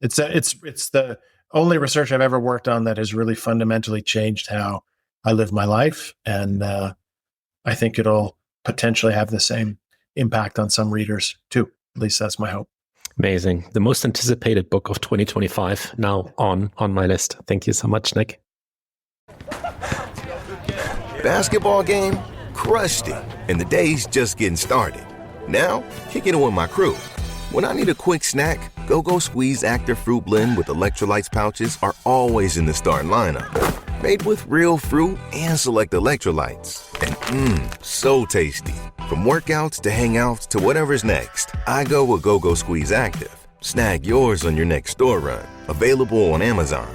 It's the only research I've ever worked on that has really fundamentally changed how I live my life. And I think it'll potentially have the same impact on some readers too. At least that's my hope. Amazing. The most anticipated book of 2025 now on my list. Thank you so much, Nick. Basketball game? Crushed it. And the day's just getting started. Now, kicking it with my crew. When I need a quick snack, Go-Go Squeeze Active Fruit Blend with electrolytes pouches are always in the starting lineup. Made with real fruit and select electrolytes. And so tasty. From workouts to hangouts to whatever's next, I go with Go-Go Squeeze Active. Snag yours on your next store run. Available on Amazon.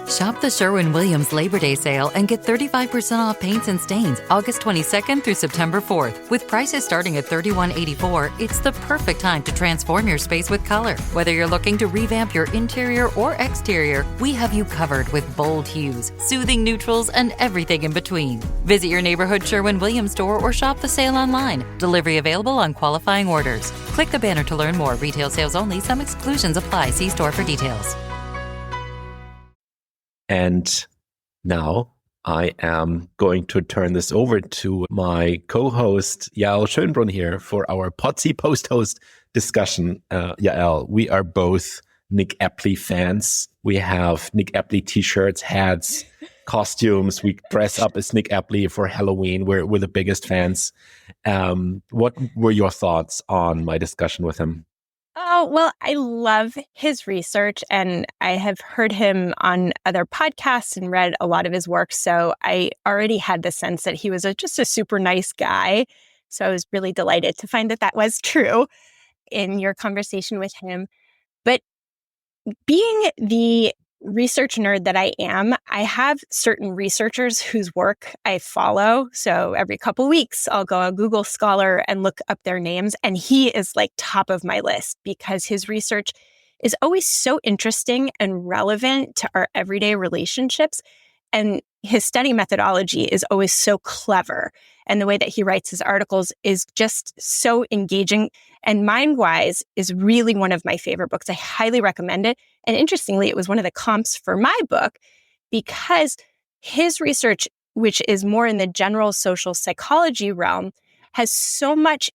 Shop the Sherwin-Williams Labor Day sale and get 35% off paints and stains August 22nd through September 4th. With prices starting at $31.84, it's the perfect time to transform your space with color. Whether you're looking to revamp your interior or exterior, we have you covered with bold hues, soothing neutrals, and everything in between. Visit your neighborhood Sherwin-Williams store or shop the sale online. Delivery available on qualifying orders. Click the banner to learn more. Retail sales only. Some exclusions apply. See store for details. And now I am going to turn this over to my co-host, Yael Schönbrunn here for our Potsy post-host discussion. Yael, we are both Nick Epley fans. We have Nick Epley t-shirts, hats, costumes. We dress up as Nick Epley for Halloween. We're the biggest fans. What were your thoughts on my discussion with him? Oh, well, I love his research, and I have heard him on other podcasts and read a lot of his work. So I already had the sense that he was just a super nice guy. So I was really delighted to find that that was true in your conversation with him. But being the research nerd that I am, I have certain researchers whose work I follow. So every couple weeks, I'll go on Google Scholar and look up their names. And he is like top of my list because his research is always so interesting and relevant to our everyday relationships. And his study methodology is always so clever. And the way that he writes his articles is just so engaging. And Mindwise is really one of my favorite books. I highly recommend it. And interestingly, it was one of the comps for my book because his research, which is more in the general social psychology realm, has so much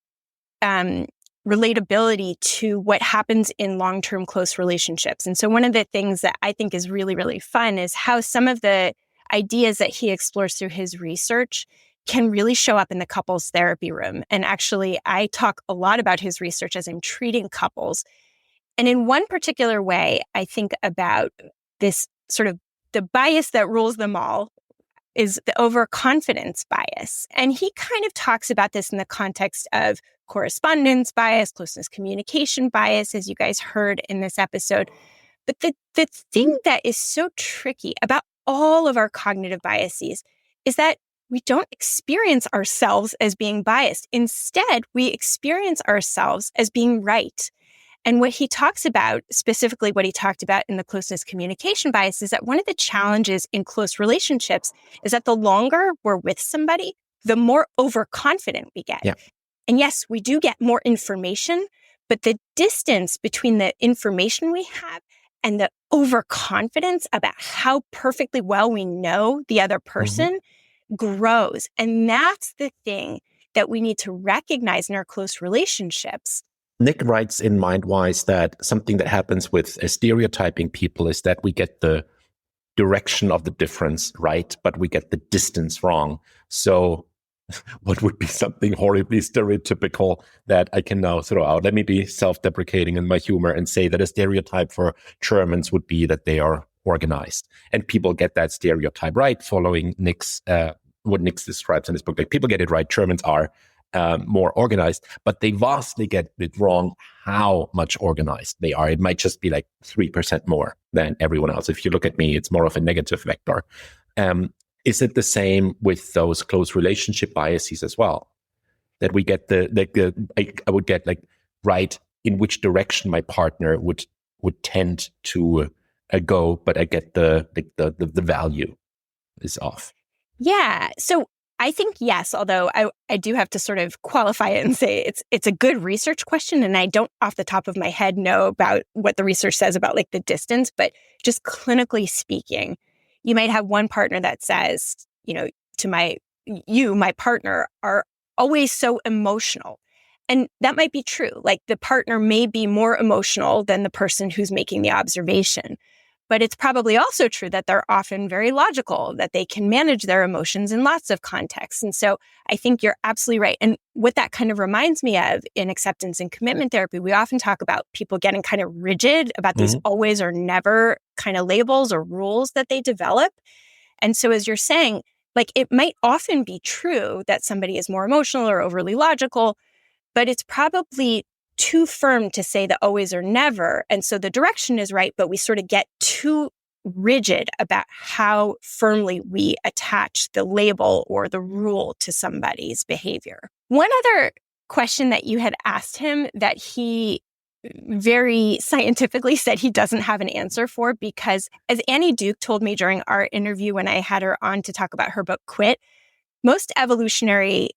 relatability to what happens in long-term close relationships. And so one of the things that I think is really, really fun is how some of the ideas that he explores through his research can really show up in the couples therapy room. And actually, I talk a lot about his research as I'm treating couples. And in one particular way, I think about this sort of the bias that rules them all is the overconfidence bias. And he kind of talks about this in the context of correspondence bias, closeness communication bias, as you guys heard in this episode. But the thing that is so tricky about all of our cognitive biases is that we don't experience ourselves as being biased. Instead, we experience ourselves as being right. And what he talks about, specifically what he talked about in the closeness communication bias, is that one of the challenges in close relationships is that the longer we're with somebody, the more overconfident we get. Yeah. And yes, we do get more information, but the distance between the information we have and the overconfidence about how perfectly well we know the other person grows. And that's the thing that we need to recognize in our close relationships. Nick writes in Mindwise that something that happens with stereotyping people is that we get the direction of the difference right, but we get the distance wrong. So what would be something horribly stereotypical that I can now throw out? Let me be self-deprecating in my humor and say that a stereotype for Germans would be that they are organized. And people get that stereotype right following Nick's, what Nick describes in his book. Like, people get it right. Germans are more organized, but they vastly get it wrong how much organized they are. It might just be like 3% more than everyone else. If you look at me, it's more of a negative vector. Is it the same with those close relationship biases as well? That we get I would get like right in which direction my partner would tend to go, but I get the value is off. Yeah. So I think yes, although I do have to sort of qualify it and say it's a good research question, and I don't off the top of my head know about what the research says about like the distance, but just clinically speaking, you might have one partner that says, to my partner are always so emotional. And that might be true. Like, the partner may be more emotional than the person who's making the observation. But it's probably also true that they're often very logical, that they can manage their emotions in lots of contexts. And so I think you're absolutely right. And what that kind of reminds me of in acceptance and commitment therapy, we often talk about people getting kind of rigid about these always or never kind of labels or rules that they develop. And so as you're saying, like, it might often be true that somebody is more emotional or overly logical, but it's probably too firm to say the always or never. And so the direction is right, but we sort of get too rigid about how firmly we attach the label or the rule to somebody's behavior. One other question that you had asked him that he very scientifically said he doesn't have an answer for, because as Annie Duke told me during our interview when I had her on to talk about her book, Quit, most evolutionary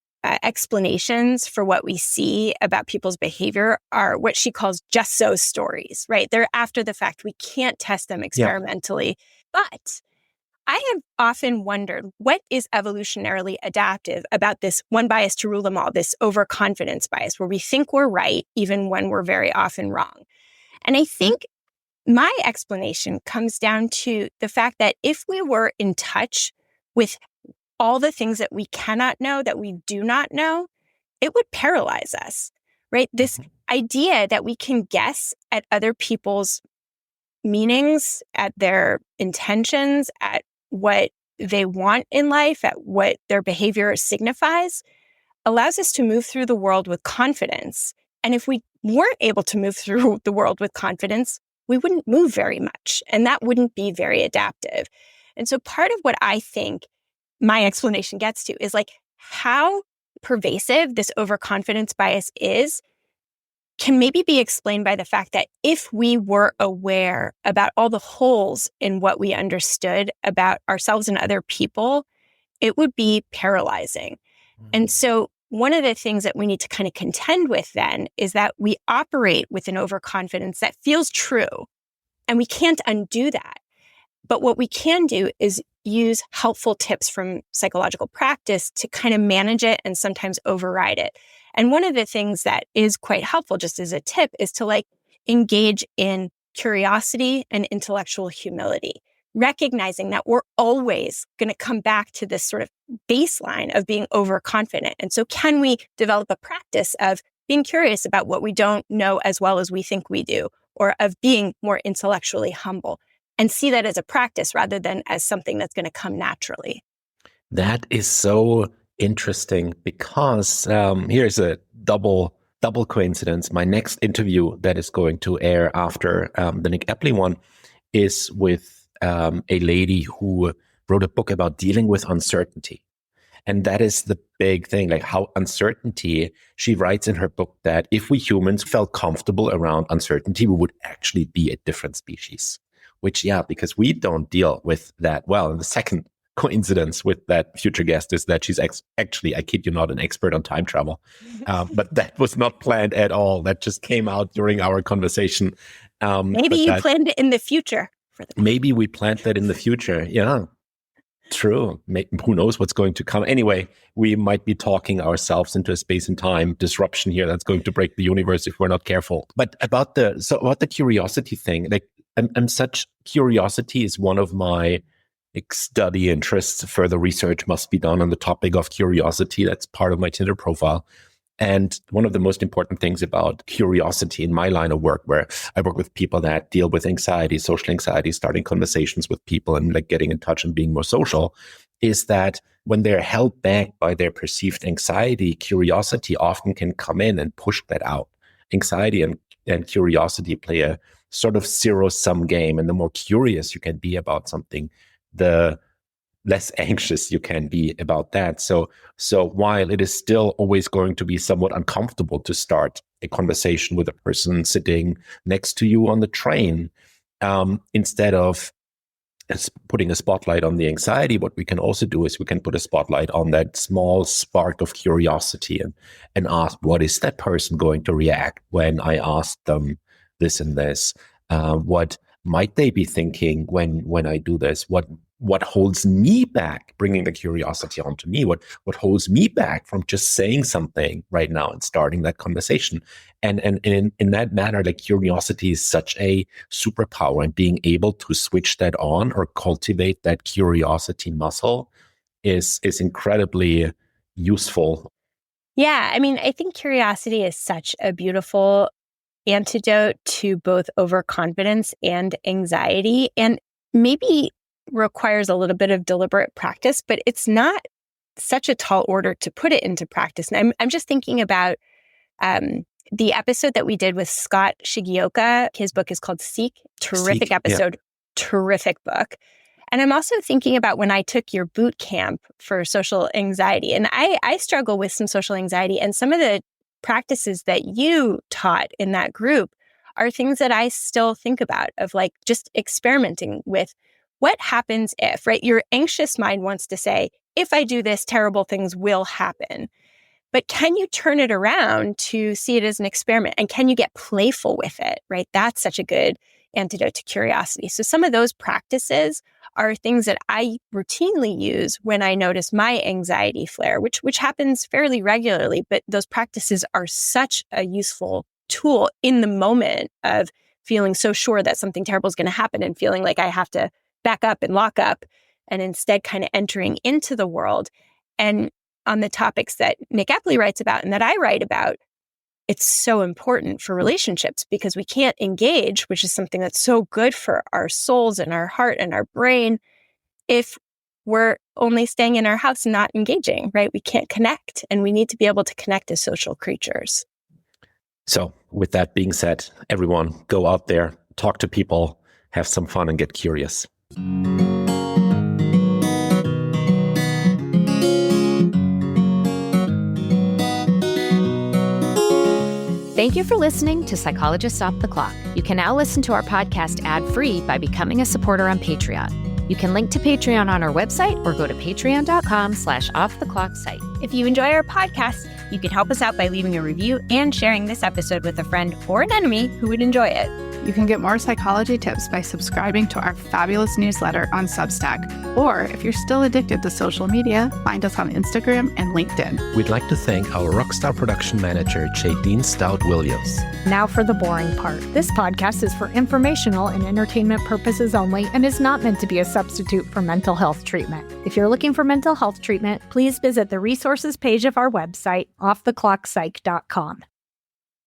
explanations for what we see about people's behavior are what she calls just so stories, right? They're after the fact. We can't test them experimentally. Yeah. But I have often wondered what is evolutionarily adaptive about this one bias to rule them all, this overconfidence bias, where we think we're right even when we're very often wrong. And I think my explanation comes down to the fact that if we were in touch with all the things that we cannot know, that we do not know, it would paralyze us, right? This idea that we can guess at other people's meanings, at their intentions, at what they want in life, at what their behavior signifies, allows us to move through the world with confidence. And if we weren't able to move through the world with confidence, we wouldn't move very much, and that wouldn't be very adaptive. And so part of what I think my explanation gets to is like how pervasive this overconfidence bias is can maybe be explained by the fact that if we were aware about all the holes in what we understood about ourselves and other people, it would be paralyzing. And so one of the things that we need to kind of contend with then is that we operate with an overconfidence that feels true, and we can't undo that. But what we can do is use helpful tips from psychological practice to kind of manage it and sometimes override it. And one of the things that is quite helpful, just as a tip, is to like engage in curiosity and intellectual humility, recognizing that we're always going to come back to this sort of baseline of being overconfident. And so can we develop a practice of being curious about what we don't know as well as we think we do, or of being more intellectually humble, and see that as a practice rather than as something that's going to come naturally? That is so interesting because here's a double coincidence. My next interview that is going to air after the Nick Epley one is with a lady who wrote a book about dealing with uncertainty. And that is the big thing, like how uncertainty, she writes in her book that if we humans felt comfortable around uncertainty, we would actually be a different species. Which, yeah, because we don't deal with that well. And the second coincidence with that future guest is that she's actually, I kid you not, an expert on time travel. But that was not planned at all. That just came out during our conversation. Maybe you planned it in the future. Maybe we planned that in the future. Yeah, true. Who knows what's going to come? Anyway, we might be talking ourselves into a space and time disruption here that's going to break the universe if we're not careful. But about the curiosity thing, like curiosity is one of my study interests. Further research must be done on the topic of curiosity. That's part of my Tinder profile. And one of the most important things about curiosity in my line of work, where I work with people that deal with anxiety, social anxiety, starting conversations with people and like getting in touch and being more social, is that when they're held back by their perceived anxiety, curiosity often can come in and push that out. Anxiety and curiosity play a sort of zero-sum game. And the more curious you can be about something, the less anxious you can be about that. So while it is still always going to be somewhat uncomfortable to start a conversation with a person sitting next to you on the train, instead of putting a spotlight on the anxiety, what we can also do is we can put a spotlight on that small spark of curiosity and ask, what is that person going to react when I ask them this and this? What might they be thinking when I do this? What holds me back, bringing the curiosity onto me? What holds me back from just saying something right now and starting that conversation? And in that manner, like curiosity is such a superpower, and being able to switch that on or cultivate that curiosity muscle is incredibly useful. Yeah, I mean, I think curiosity is such a beautiful antidote to both overconfidence and anxiety, and maybe requires a little bit of deliberate practice, but it's not such a tall order to put it into practice. And I'm just thinking about the episode that we did with Scott Shigioka. His book is called Seek. Terrific episode, yeah. Terrific book. And I'm also thinking about when I took your boot camp for social anxiety. And I struggle with some social anxiety, and some of the practices that you taught in that group are things that I still think about, of like just experimenting with what happens if, right? Your anxious mind wants to say, if I do this, terrible things will happen. But can you turn it around to see it as an experiment? And can you get playful with it, right? That's such a good antidote to curiosity. So some of those practices are things that I routinely use when I notice my anxiety flare, which happens fairly regularly. But those practices are such a useful tool in the moment of feeling so sure that something terrible is going to happen and feeling like I have to back up and lock up, and instead kind of entering into the world. And on the topics that Nick Epley writes about and that I write about, it's so important for relationships because we can't engage, which is something that's so good for our souls and our heart and our brain, if we're only staying in our house and not engaging, right? We can't connect, and we need to be able to connect as social creatures. So with that being said, everyone go out there, talk to people, have some fun, and get curious. Thank you for listening to Psychologists Off the Clock. You can now listen to our podcast ad-free by becoming a supporter on Patreon. You can link to Patreon on our website or go to patreon.com/offtheclocksite. If you enjoy our podcast, you can help us out by leaving a review and sharing this episode with a friend or an enemy who would enjoy it. You can get more psychology tips by subscribing to our fabulous newsletter on Substack. Or if you're still addicted to social media, find us on Instagram and LinkedIn. We'd like to thank our rockstar production manager, Jadine Stout-Williams. Now for the boring part. This podcast is for informational and entertainment purposes only and is not meant to be a substitute for mental health treatment. If you're looking for mental health treatment, please visit the resources page of our website, offtheclockpsych.com.